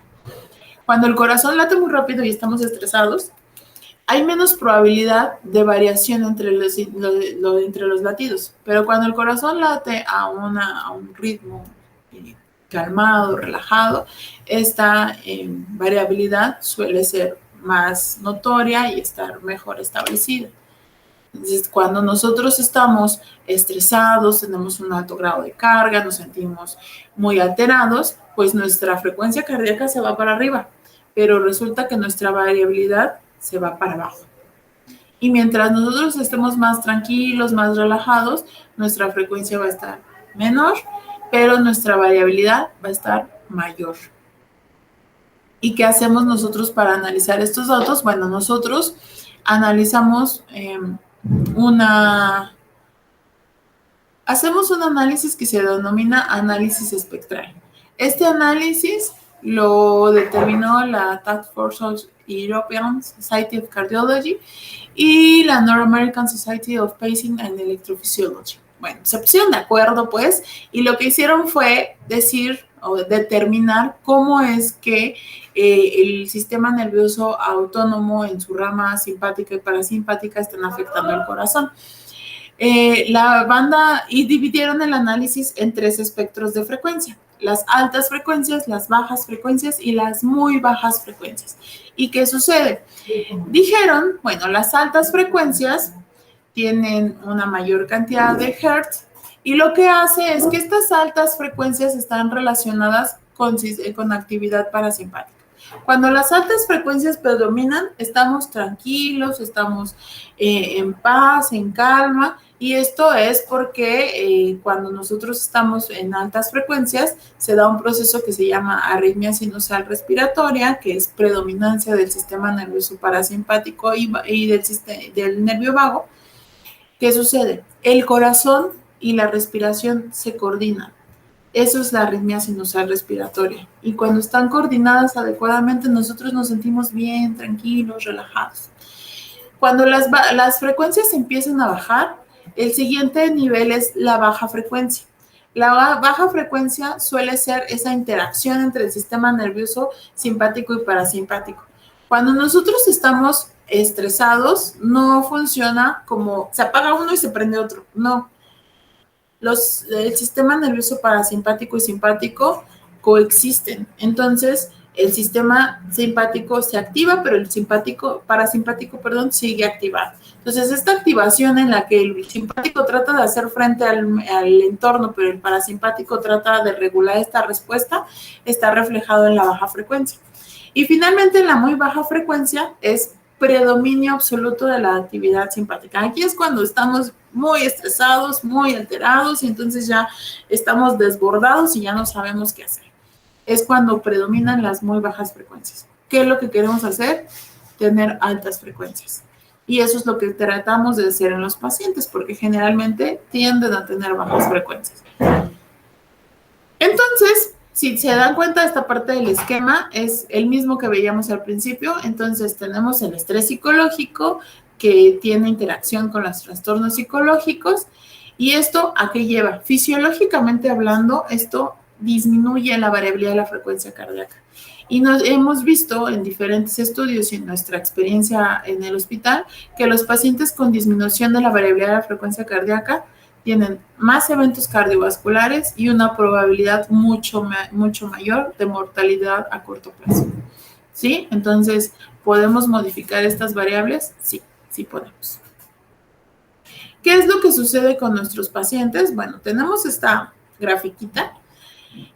Cuando el corazón late muy rápido y estamos estresados, hay menos probabilidad de variación entre los latidos, pero cuando el corazón late a un ritmo calmado, relajado, esta variabilidad suele ser más notoria y estar mejor establecida. Entonces, cuando nosotros estamos estresados, tenemos un alto grado de carga, nos sentimos muy alterados, pues nuestra frecuencia cardíaca se va para arriba, pero resulta que nuestra variabilidad se va para abajo. Y mientras nosotros estemos más tranquilos, más relajados, nuestra frecuencia va a estar menor, pero nuestra variabilidad va a estar mayor. ¿Y qué hacemos nosotros para analizar estos datos? Bueno, nosotros analizamos hacemos un análisis que se denomina análisis espectral. Este análisis lo determinó la Task Force of European Society of Cardiology y la North American Society of Pacing and Electrophysiology. Bueno, se pusieron de acuerdo, pues, y lo que hicieron fue decir o determinar cómo es que el sistema nervioso autónomo en su rama simpática y parasimpática están afectando el corazón. Y dividieron el análisis en 3 espectros de frecuencia: las altas frecuencias, las bajas frecuencias y las muy bajas frecuencias. ¿Y qué sucede? Dijeron, bueno, las altas frecuencias tienen una mayor cantidad de hertz y lo que hace es que estas altas frecuencias están relacionadas con actividad parasimpática. Cuando las altas frecuencias predominan, estamos tranquilos, estamos en paz, en calma, y esto es porque cuando nosotros estamos en altas frecuencias se da un proceso que se llama arritmia sinusal respiratoria, que es predominancia del sistema nervioso parasimpático y del nervio vago. ¿Qué sucede? El corazón y la respiración se coordinan. Eso es la arritmia sinusal respiratoria. Y cuando están coordinadas adecuadamente, nosotros nos sentimos bien, tranquilos, relajados. Cuando las frecuencias empiezan a bajar, el siguiente nivel es la baja frecuencia. La baja frecuencia suele ser esa interacción entre el sistema nervioso simpático y parasimpático. Cuando nosotros estamos estresados, no funciona como se apaga uno y se prende otro. No. El sistema nervioso parasimpático y simpático coexisten. Entonces, el sistema simpático se activa, pero el parasimpático, sigue activado. Entonces, esta activación en la que el simpático trata de hacer frente al entorno, pero el parasimpático trata de regular esta respuesta, está reflejado en la baja frecuencia. Y finalmente, en la muy baja frecuencia es predominio absoluto de la actividad simpática. Aquí es cuando estamos muy estresados, muy alterados, y entonces ya estamos desbordados y ya no sabemos qué hacer. Es cuando predominan las muy bajas frecuencias. ¿Qué es lo que queremos hacer? Tener altas frecuencias. Y eso es lo que tratamos de hacer en los pacientes, porque generalmente tienden a tener bajas frecuencias. Entonces, si se dan cuenta, esta parte del esquema es el mismo que veíamos al principio. Entonces, tenemos el estrés psicológico que tiene interacción con los trastornos psicológicos. ¿Y esto a qué lleva? Fisiológicamente hablando, esto disminuye la variabilidad de la frecuencia cardíaca. Y nos hemos visto en diferentes estudios y en nuestra experiencia en el hospital que los pacientes con disminución de la variabilidad de la frecuencia cardíaca tienen más eventos cardiovasculares y una probabilidad mucho mayor de mortalidad a corto plazo. ¿Sí? Entonces, ¿podemos modificar estas variables? Sí, sí podemos. ¿Qué es lo que sucede con nuestros pacientes? Bueno, tenemos esta grafiquita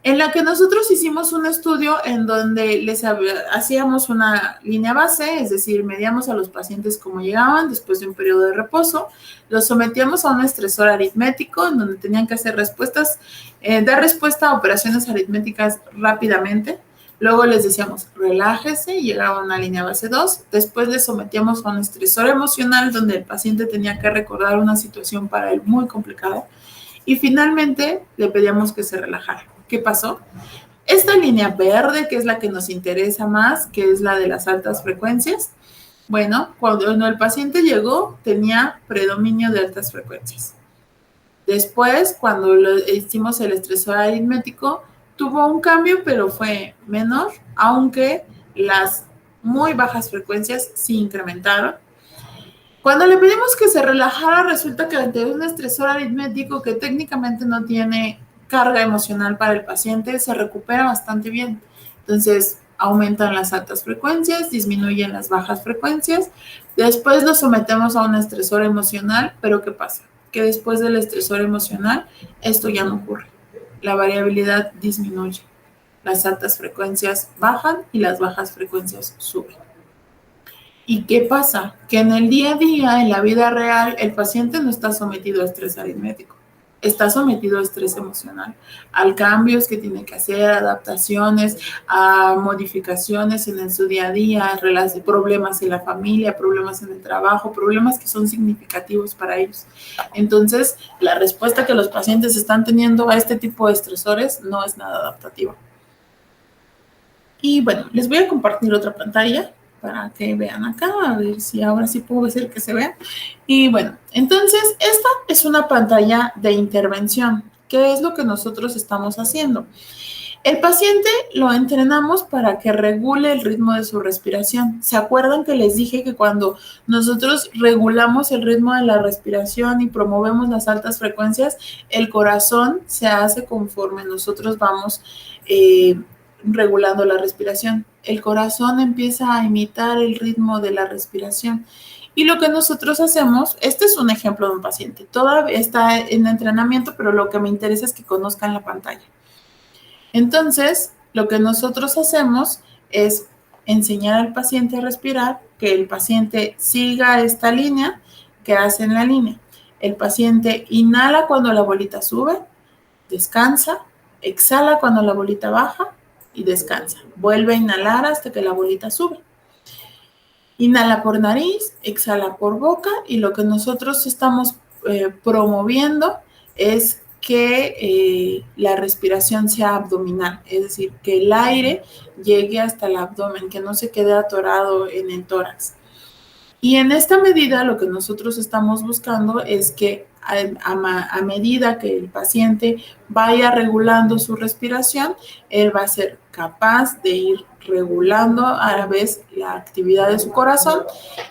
en la que nosotros hicimos un estudio en donde les hacíamos una línea base, es decir, medíamos a los pacientes cómo llegaban después de un periodo de reposo, los sometíamos a un estresor aritmético en donde tenían que hacer dar respuesta a operaciones aritméticas rápidamente. Luego les decíamos, relájese, y llegaba a una línea base 2. Después les sometíamos a un estresor emocional donde el paciente tenía que recordar una situación para él muy complicada. Y finalmente le pedíamos que se relajara. ¿Qué pasó? Esta línea verde, que es la que nos interesa más, que es la de las altas frecuencias, bueno, cuando el paciente llegó, tenía predominio de altas frecuencias. Después, cuando hicimos el estresor aritmético, tuvo un cambio, pero fue menor, aunque las muy bajas frecuencias sí incrementaron. Cuando le pedimos que se relajara, resulta que ante un estresor aritmético que técnicamente no tiene carga emocional para el paciente, se recupera bastante bien. Entonces, aumentan las altas frecuencias, disminuyen las bajas frecuencias. Después lo sometemos a un estresor emocional, pero ¿qué pasa? Que después del estresor emocional, esto ya no ocurre. La variabilidad disminuye. Las altas frecuencias bajan y las bajas frecuencias suben. ¿Y qué pasa? Que en el día a día, en la vida real, el paciente no está sometido a estrés aritmético, está sometido a estrés emocional, a cambios que tiene que hacer, adaptaciones, a modificaciones en su día a día, problemas en la familia, problemas en el trabajo, problemas que son significativos para ellos. Entonces, la respuesta que los pacientes están teniendo a este tipo de estresores no es nada adaptativa. Y bueno, les voy a compartir otra pantalla para que vean acá, a ver si ahora sí puedo hacer que se vea. Y bueno, entonces esta es una pantalla de intervención. ¿Qué es lo que nosotros estamos haciendo? El paciente lo entrenamos para que regule el ritmo de su respiración. ¿Se acuerdan que les dije que cuando nosotros regulamos el ritmo de la respiración y promovemos las altas frecuencias, el corazón se hace conforme nosotros vamos regulando la respiración? El corazón empieza a imitar el ritmo de la respiración. Y lo que nosotros hacemos, este es un ejemplo de un paciente, todavía está en entrenamiento, pero lo que me interesa es que conozcan la pantalla. Entonces, lo que nosotros hacemos es enseñar al paciente a respirar, que el paciente siga esta línea que hace en la línea. El paciente inhala cuando la bolita sube, descansa, exhala cuando la bolita baja y descansa. Vuelve a inhalar hasta que la bolita sube. Inhala por nariz, exhala por boca, y lo que nosotros estamos promoviendo es que la respiración sea abdominal, es decir, que el aire llegue hasta el abdomen, que no se quede atorado en el tórax. Y en esta medida lo que nosotros estamos buscando es que a medida que el paciente vaya regulando su respiración, él va a ser capaz de ir regulando a la vez la actividad de su corazón,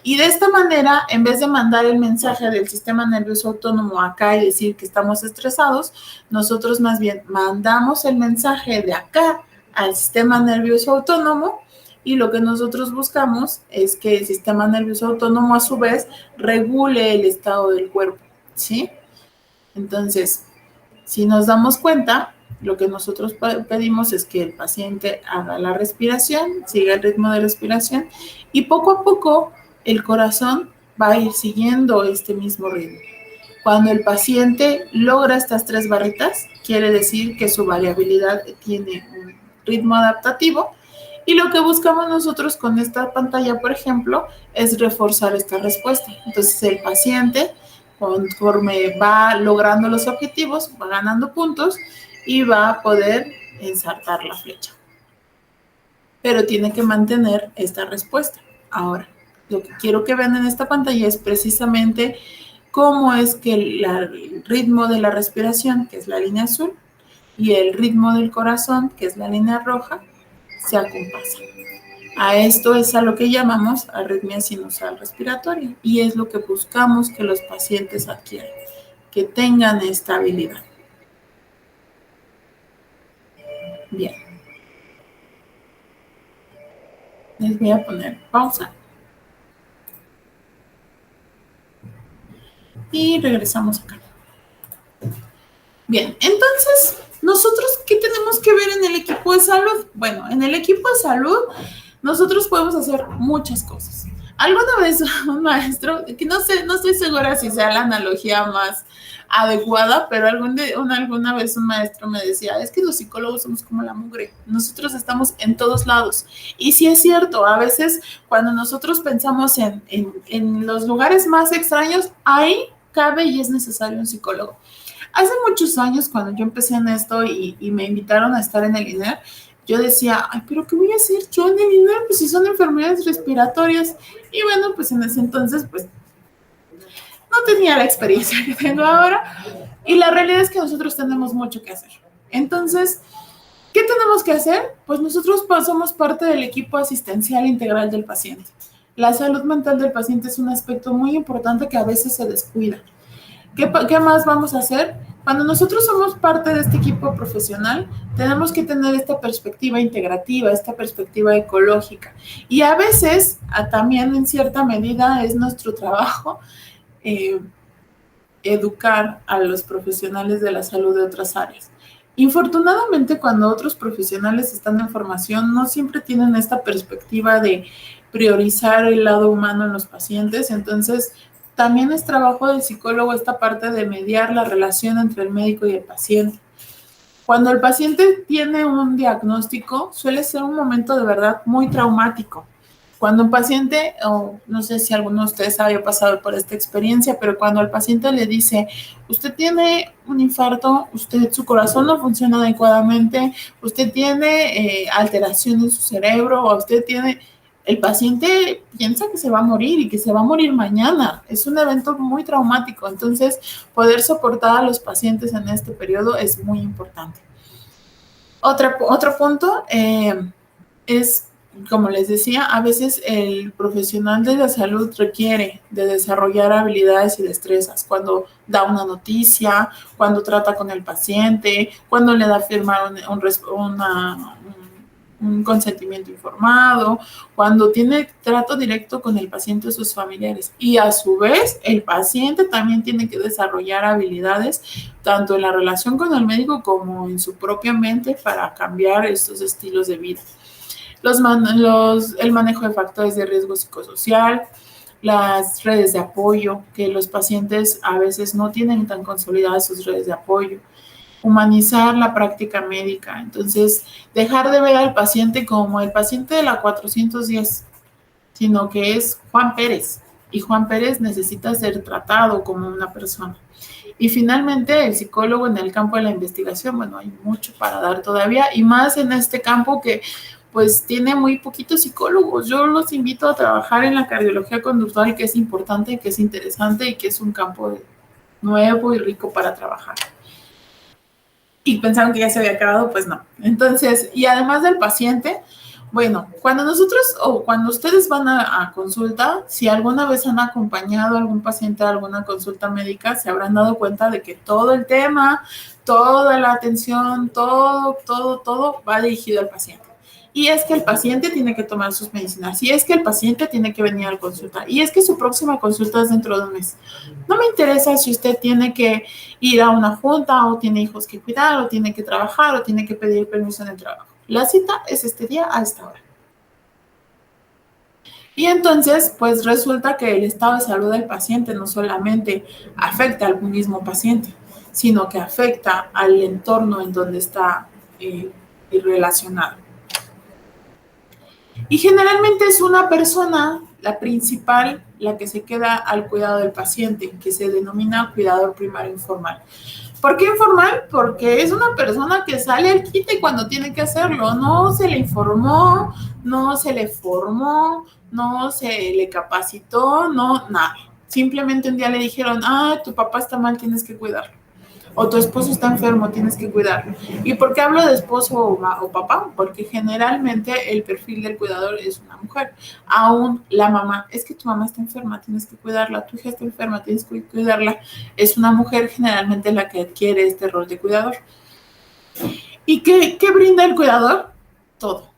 y de esta manera, en vez de mandar el mensaje del sistema nervioso autónomo acá y decir que estamos estresados, nosotros más bien mandamos el mensaje de acá al sistema nervioso autónomo. Y lo que nosotros buscamos es que el sistema nervioso autónomo a su vez regule el estado del cuerpo, ¿sí? Entonces, si nos damos cuenta, lo que nosotros pedimos es que el paciente haga la respiración, siga el ritmo de respiración, y poco a poco el corazón va a ir siguiendo este mismo ritmo. Cuando el paciente logra estas 3 barritas, quiere decir que su variabilidad tiene un ritmo adaptativo. Y lo que buscamos nosotros con esta pantalla, por ejemplo, es reforzar esta respuesta. Entonces, el paciente, conforme va logrando los objetivos, va ganando puntos y va a poder ensartar la flecha. Pero tiene que mantener esta respuesta. Ahora, lo que quiero que vean en esta pantalla es precisamente cómo es que el ritmo de la respiración, que es la línea azul, y el ritmo del corazón, que es la línea roja, se acompasan. A esto es a lo que llamamos arritmia sinusal respiratoria y es lo que buscamos que los pacientes adquieran, que tengan estabilidad. Bien. Les voy a poner pausa. Y regresamos acá. Bien, entonces, ¿nosotros qué tenemos que ver en el equipo de salud? Bueno, en el equipo de salud nosotros podemos hacer muchas cosas. Alguna vez un maestro, que no sé, no estoy segura si sea la analogía más adecuada, pero alguna vez un maestro me decía, es que los psicólogos somos como la mugre, nosotros estamos en todos lados. Y sí es cierto, a veces cuando nosotros pensamos en los lugares más extraños, ahí cabe y es necesario un psicólogo. Hace muchos años, cuando yo empecé en esto y me invitaron a estar en el INER, yo decía, ay, pero ¿qué voy a hacer yo en el INER? Pues si son enfermedades respiratorias. Y bueno, pues en ese entonces, pues no tenía la experiencia que tengo ahora. Y la realidad es que nosotros tenemos mucho que hacer. Entonces, ¿qué tenemos que hacer? Pues nosotros somos parte del equipo asistencial integral del paciente. La salud mental del paciente es un aspecto muy importante que a veces se descuida. ¿Qué más vamos a hacer? Cuando nosotros somos parte de este equipo profesional, tenemos que tener esta perspectiva integrativa, esta perspectiva ecológica. Y a veces, también en cierta medida, es nuestro trabajo educar a los profesionales de la salud de otras áreas. Infortunadamente, cuando otros profesionales están en formación, no siempre tienen esta perspectiva de priorizar el lado humano en los pacientes. Entonces, también es trabajo del psicólogo esta parte de mediar la relación entre el médico y el paciente. Cuando el paciente tiene un diagnóstico, suele ser un momento de verdad muy traumático. Cuando un paciente, o no sé si alguno de ustedes haya pasado por esta experiencia, pero cuando al paciente le dice, usted tiene un infarto, su corazón no funciona adecuadamente, usted tiene alteración en su cerebro, o usted tiene, el paciente piensa que se va a morir y que se va a morir mañana. Es un evento muy traumático. Entonces, poder soportar a los pacientes en este periodo es muy importante. Otro punto es, como les decía, a veces el profesional de la salud requiere de desarrollar habilidades y destrezas cuando da una noticia, cuando trata con el paciente, cuando le da a firmar un consentimiento informado, cuando tiene trato directo con el paciente o sus familiares. Y a su vez, el paciente también tiene que desarrollar habilidades tanto en la relación con el médico como en su propia mente para cambiar estos estilos de vida. El manejo de factores de riesgo psicosocial, las redes de apoyo, que los pacientes a veces no tienen tan consolidadas sus redes de apoyo, humanizar la práctica médica. Entonces, dejar de ver al paciente como el paciente de la 410, sino que es Juan Pérez, y Juan Pérez necesita ser tratado como una persona. Y finalmente, el psicólogo en el campo de la investigación, bueno, hay mucho para dar todavía, y más en este campo que pues tiene muy poquitos psicólogos. Yo los invito a trabajar en la cardiología conductual, que es importante, que es interesante y que es un campo nuevo y rico para trabajar. Y pensaron que ya se había acabado, pues no. Entonces, y además del paciente, bueno, cuando nosotros o cuando ustedes van a consulta, si alguna vez han acompañado a algún paciente a alguna consulta médica, se habrán dado cuenta de que todo el tema, toda la atención, todo va dirigido al paciente. Y es que el paciente tiene que tomar sus medicinas, y es que el paciente tiene que venir a la consulta, y es que su próxima consulta es dentro de un mes. No me interesa si usted tiene que ir a una junta, o tiene hijos que cuidar, o tiene que trabajar, o tiene que pedir permiso en el trabajo. La cita es este día a esta hora. Y entonces, pues resulta que el estado de salud del paciente no solamente afecta al mismo paciente, sino que afecta al entorno en donde está relacionado. Y generalmente es una persona, la principal, la que se queda al cuidado del paciente, que se denomina cuidador primario informal. ¿Por qué informal? Porque es una persona que sale al quite cuando tiene que hacerlo. No se le informó, no se le formó, no se le capacitó, no, nada. Simplemente un día le dijeron, tu papá está mal, tienes que cuidarlo. O tu esposo está enfermo, tienes que cuidarlo. ¿Y por qué hablo de esposo o papá? Porque generalmente el perfil del cuidador es una mujer. Aún la mamá, es que tu mamá está enferma, tienes que cuidarla, tu hija está enferma, tienes que cuidarla. Es una mujer generalmente la que adquiere este rol de cuidador. ¿Y qué brinda el cuidador? Todo.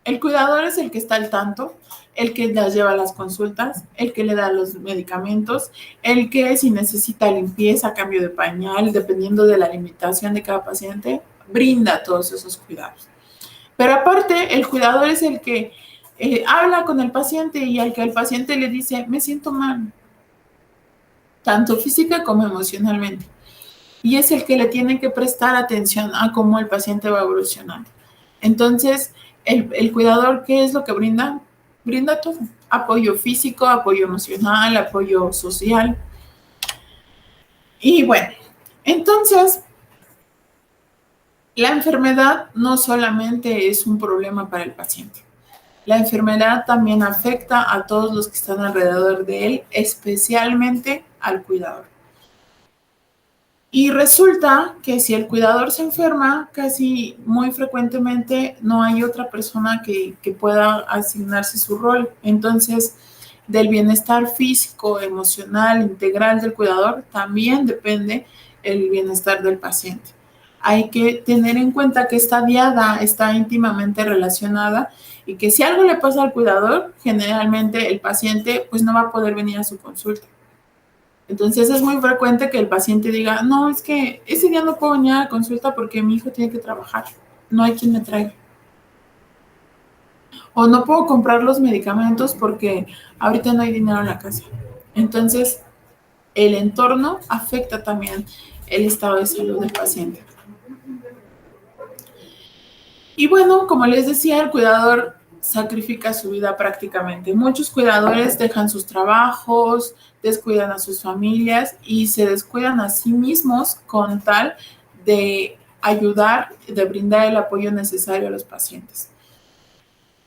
El cuidador es el que está al tanto, el que las lleva a las consultas, el que le da los medicamentos, el que si necesita limpieza, cambio de pañal, dependiendo de la limitación de cada paciente, brinda todos esos cuidados. Pero aparte, el cuidador es el que habla con el paciente y al que el paciente le dice, me siento mal, tanto física como emocionalmente. Y es el que le tiene que prestar atención a cómo el paciente va evolucionando. Entonces, el cuidador, ¿qué es lo que brinda? Brinda todo. Apoyo físico, apoyo emocional, apoyo social. Y bueno, entonces, la enfermedad no solamente es un problema para el paciente. La enfermedad también afecta a todos los que están alrededor de él, especialmente al cuidador. Y resulta que si el cuidador se enferma, casi muy frecuentemente no hay otra persona que pueda asignarse su rol. Entonces, del bienestar físico, emocional, integral del cuidador, también depende el bienestar del paciente. Hay que tener en cuenta que esta diada está íntimamente relacionada y que si algo le pasa al cuidador, generalmente el paciente pues no va a poder venir a su consulta. Entonces es muy frecuente que el paciente diga, no, es que ese día no puedo venir a la consulta porque mi hijo tiene que trabajar, no hay quien me traiga. O no puedo comprar los medicamentos porque ahorita no hay dinero en la casa. Entonces, el entorno afecta también el estado de salud del paciente. Y bueno, como les decía, el cuidador sacrifica su vida prácticamente. Muchos cuidadores dejan sus trabajos, descuidan a sus familias y se descuidan a sí mismos con tal de ayudar, de brindar el apoyo necesario a los pacientes.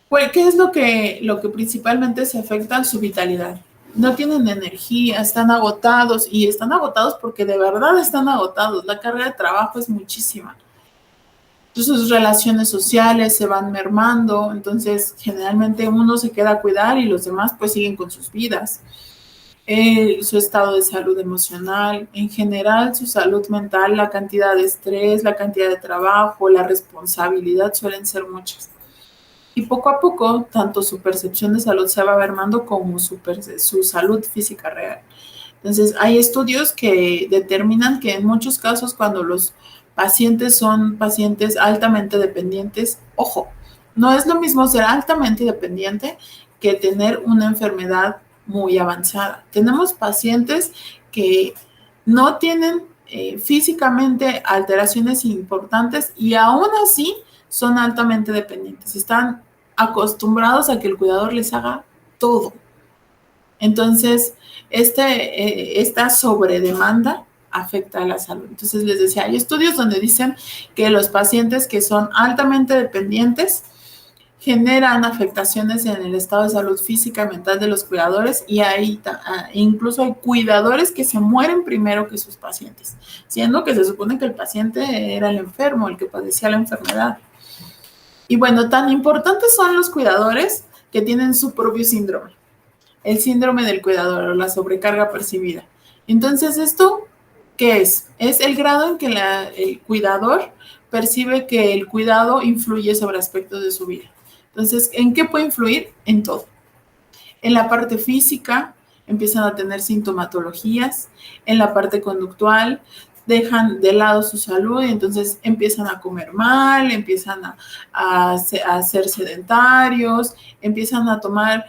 Pues, ¿qué es lo que principalmente se afecta? Su vitalidad. No tienen energía, están agotados y están agotados porque de verdad están agotados. La carga de trabajo es muchísima. Sus relaciones sociales se van mermando, entonces generalmente uno se queda a cuidar y los demás pues siguen con sus vidas. Su estado de salud emocional, en general su salud mental, la cantidad de estrés, la cantidad de trabajo, la responsabilidad suelen ser muchas. Y poco a poco, tanto su percepción de salud se va mermando como su salud física real. Entonces, hay estudios que determinan que en muchos casos cuando los pacientes son pacientes altamente dependientes, ojo, no es lo mismo ser altamente dependiente que tener una enfermedad muy avanzada. Tenemos pacientes que no tienen físicamente alteraciones importantes y aún así son altamente dependientes. Están acostumbrados a que el cuidador les haga todo. Entonces, esta sobredemanda afecta a la salud. Entonces, les decía, hay estudios donde dicen que los pacientes que son altamente dependientes generan afectaciones en el estado de salud física y mental de los cuidadores y incluso hay cuidadores que se mueren primero que sus pacientes, siendo que se supone que el paciente era el enfermo, el que padecía la enfermedad. Y bueno, tan importantes son los cuidadores que tienen su propio síndrome. El síndrome del cuidador o la sobrecarga percibida. Entonces, ¿esto qué es? Es el grado en que el cuidador percibe que el cuidado influye sobre aspectos de su vida. Entonces, ¿en qué puede influir? En todo. En la parte física, empiezan a tener sintomatologías. En la parte conductual, dejan de lado su salud y entonces empiezan a comer mal, empiezan a ser sedentarios, empiezan a tomar,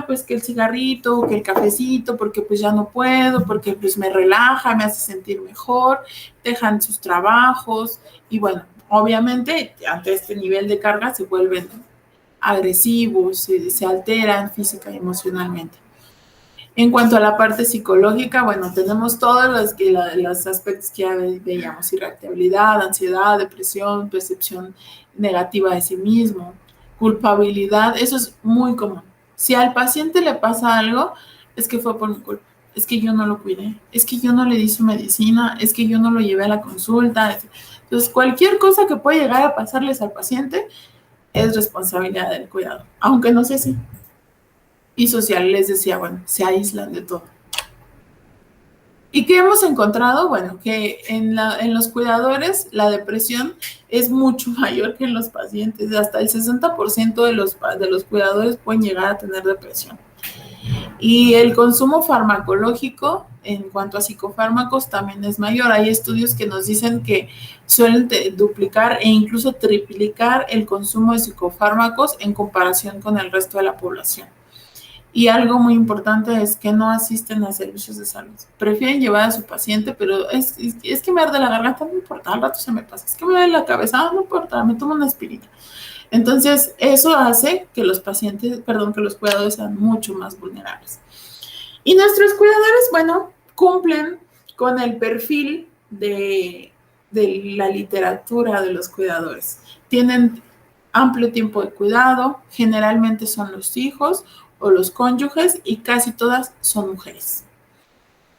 pues que el cigarrito, que el cafecito, porque pues ya no puedo, porque pues me relaja, me hace sentir mejor, dejan sus trabajos y bueno, obviamente ante este nivel de carga se vuelven agresivos, se alteran física y emocionalmente. En cuanto a la parte psicológica, bueno, tenemos todos los aspectos que ya veíamos: irritabilidad, ansiedad, depresión, percepción negativa de sí mismo, culpabilidad. Eso es muy común. Si al paciente le pasa algo, es que fue por mi culpa, es que yo no lo cuidé, es que yo no le di su medicina, es que yo no lo llevé a la consulta. Entonces, cualquier cosa que pueda llegar a pasarles al paciente es responsabilidad del cuidado, aunque no sea así. Y social, les decía, bueno, se aíslan de todo. ¿Y qué hemos encontrado? Bueno, que en los cuidadores la depresión es mucho mayor que en los pacientes. Hasta el 60% de los cuidadores pueden llegar a tener depresión. Y el consumo farmacológico en cuanto a psicofármacos también es mayor. Hay estudios que nos dicen que suelen duplicar e incluso triplicar el consumo de psicofármacos en comparación con el resto de la población. Y algo muy importante es que no asisten a servicios de salud. Prefieren llevar a su paciente, pero es que me arde la garganta, no importa, al rato se me pasa. Es que me duele la cabeza, no importa, me tomo una aspirina. Entonces, eso hace que los cuidadores sean mucho más vulnerables. Y nuestros cuidadores, bueno, cumplen con el perfil de la literatura de los cuidadores. Tienen amplio tiempo de cuidado, generalmente son los hijos o los cónyuges, y casi todas son mujeres.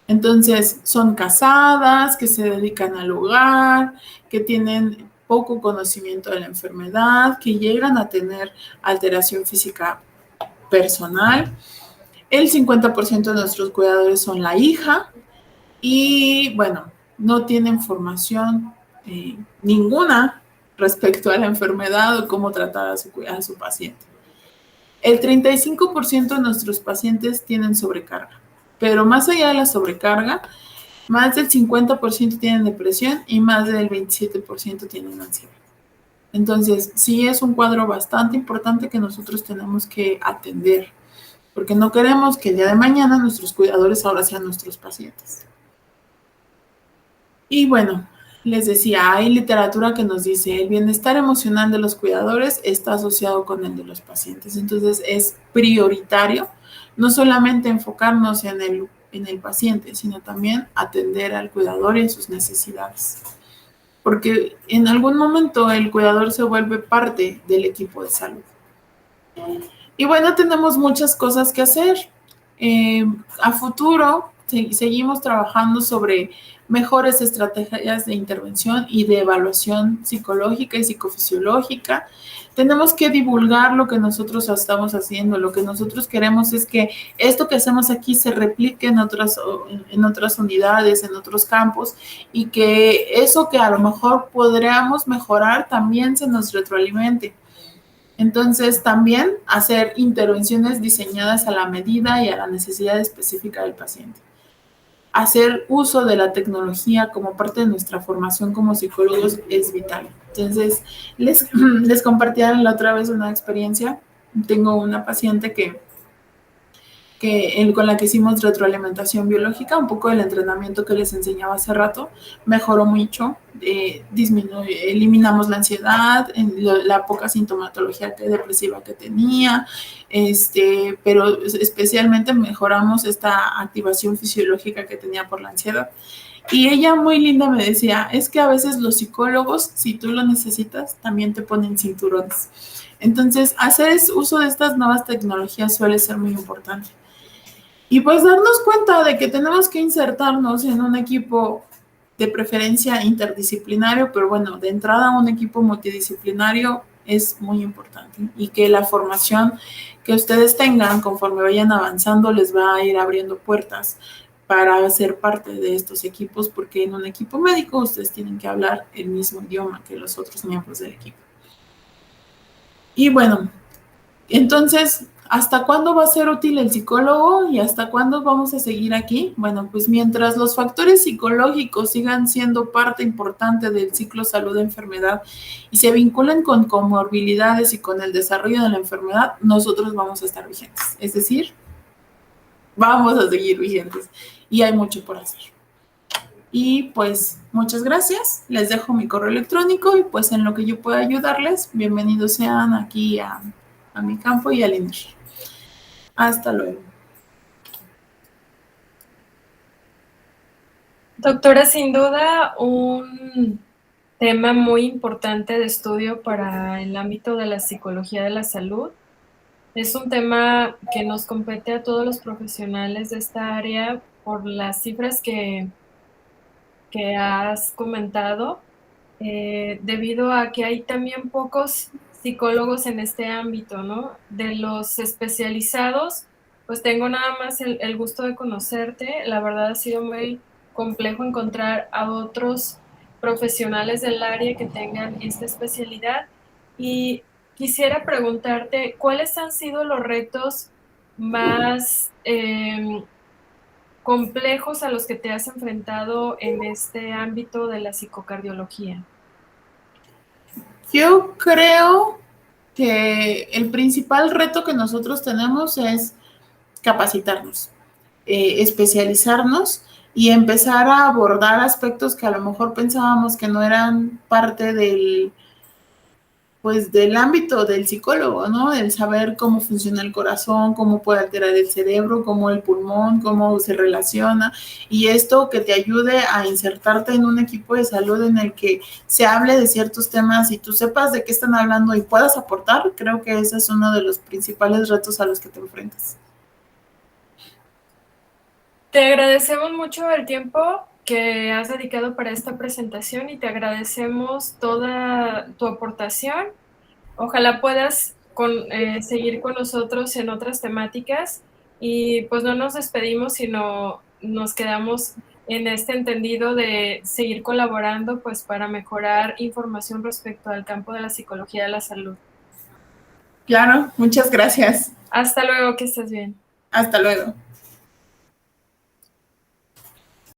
Entonces, son casadas, que se dedican al hogar, que tienen poco conocimiento de la enfermedad, que llegan a tener alteración física personal. El 50% de nuestros cuidadores son la hija y, bueno, no tienen formación ninguna respecto a la enfermedad o cómo tratar a su paciente. El 35% de nuestros pacientes tienen sobrecarga, pero más allá de la sobrecarga, más del 50% tienen depresión y más del 27% tienen ansiedad. Entonces, sí es un cuadro bastante importante que nosotros tenemos que atender, porque no queremos que el día de mañana nuestros cuidadores ahora sean nuestros pacientes. Y bueno, les decía, hay literatura que nos dice el bienestar emocional de los cuidadores está asociado con el de los pacientes. Entonces, es prioritario no solamente enfocarnos en el paciente, sino también atender al cuidador y a sus necesidades. Porque en algún momento el cuidador se vuelve parte del equipo de salud. Y bueno, tenemos muchas cosas que hacer. A futuro seguimos trabajando sobre mejores estrategias de intervención y de evaluación psicológica y psicofisiológica. Tenemos que divulgar lo que nosotros estamos haciendo. Lo que nosotros queremos es que esto que hacemos aquí se replique en otras unidades, en otros campos, y que eso que a lo mejor podríamos mejorar también se nos retroalimente. Entonces, también hacer intervenciones diseñadas a la medida y a la necesidad específica del paciente. Hacer uso de la tecnología como parte de nuestra formación como psicólogos es vital. Entonces, les compartía la otra vez una experiencia. Tengo una paciente con la que hicimos retroalimentación biológica, un poco del entrenamiento que les enseñaba hace rato, mejoró mucho, eliminamos la ansiedad, la poca sintomatología depresiva que tenía, pero especialmente mejoramos esta activación fisiológica que tenía por la ansiedad. Y ella muy linda me decía, es que a veces los psicólogos, si tú lo necesitas, también te ponen cinturones. Entonces, hacer uso de estas nuevas tecnologías suele ser muy importante. Y pues darnos cuenta de que tenemos que insertarnos en un equipo de preferencia interdisciplinario, pero bueno, de entrada un equipo multidisciplinario es muy importante, y que la formación que ustedes tengan conforme vayan avanzando les va a ir abriendo puertas para ser parte de estos equipos, porque en un equipo médico ustedes tienen que hablar el mismo idioma que los otros miembros del equipo. Y bueno, entonces, ¿hasta cuándo va a ser útil el psicólogo y hasta cuándo vamos a seguir aquí? Bueno, pues mientras los factores psicológicos sigan siendo parte importante del ciclo salud-enfermedad y se vinculen con comorbilidades y con el desarrollo de la enfermedad, nosotros vamos a estar vigentes. Es decir, vamos a seguir vigentes y hay mucho por hacer. Y pues muchas gracias, les dejo mi correo electrónico y pues en lo que yo pueda ayudarles, bienvenidos sean aquí a a mi campo y al INER. Hasta luego. Doctora, sin duda un tema muy importante de estudio para el ámbito de la psicología de la salud. Es un tema que nos compete a todos los profesionales de esta área por las cifras que has comentado, debido a que hay también pocos psicólogos en este ámbito, ¿no? De los especializados, pues tengo nada más el gusto de conocerte. La verdad ha sido muy complejo encontrar a otros profesionales del área que tengan esta especialidad. Y quisiera preguntarte, ¿cuáles han sido los retos más complejos a los que te has enfrentado en este ámbito de la psicocardiología? Yo creo que el principal reto que nosotros tenemos es capacitarnos, especializarnos y empezar a abordar aspectos que a lo mejor pensábamos que no eran parte del ámbito del psicólogo, ¿no? El saber cómo funciona el corazón, cómo puede alterar el cerebro, cómo el pulmón, cómo se relaciona, y esto que te ayude a insertarte en un equipo de salud en el que se hable de ciertos temas y tú sepas de qué están hablando y puedas aportar. Creo que ese es uno de los principales retos a los que te enfrentas. Te agradecemos mucho el tiempo que has dedicado para esta presentación y te agradecemos toda tu aportación. Ojalá puedas seguir con nosotros en otras temáticas y pues no nos despedimos, sino nos quedamos en este entendido de seguir colaborando pues para mejorar información respecto al campo de la psicología de la salud. Claro, muchas gracias. Hasta luego, que estés bien. Hasta luego.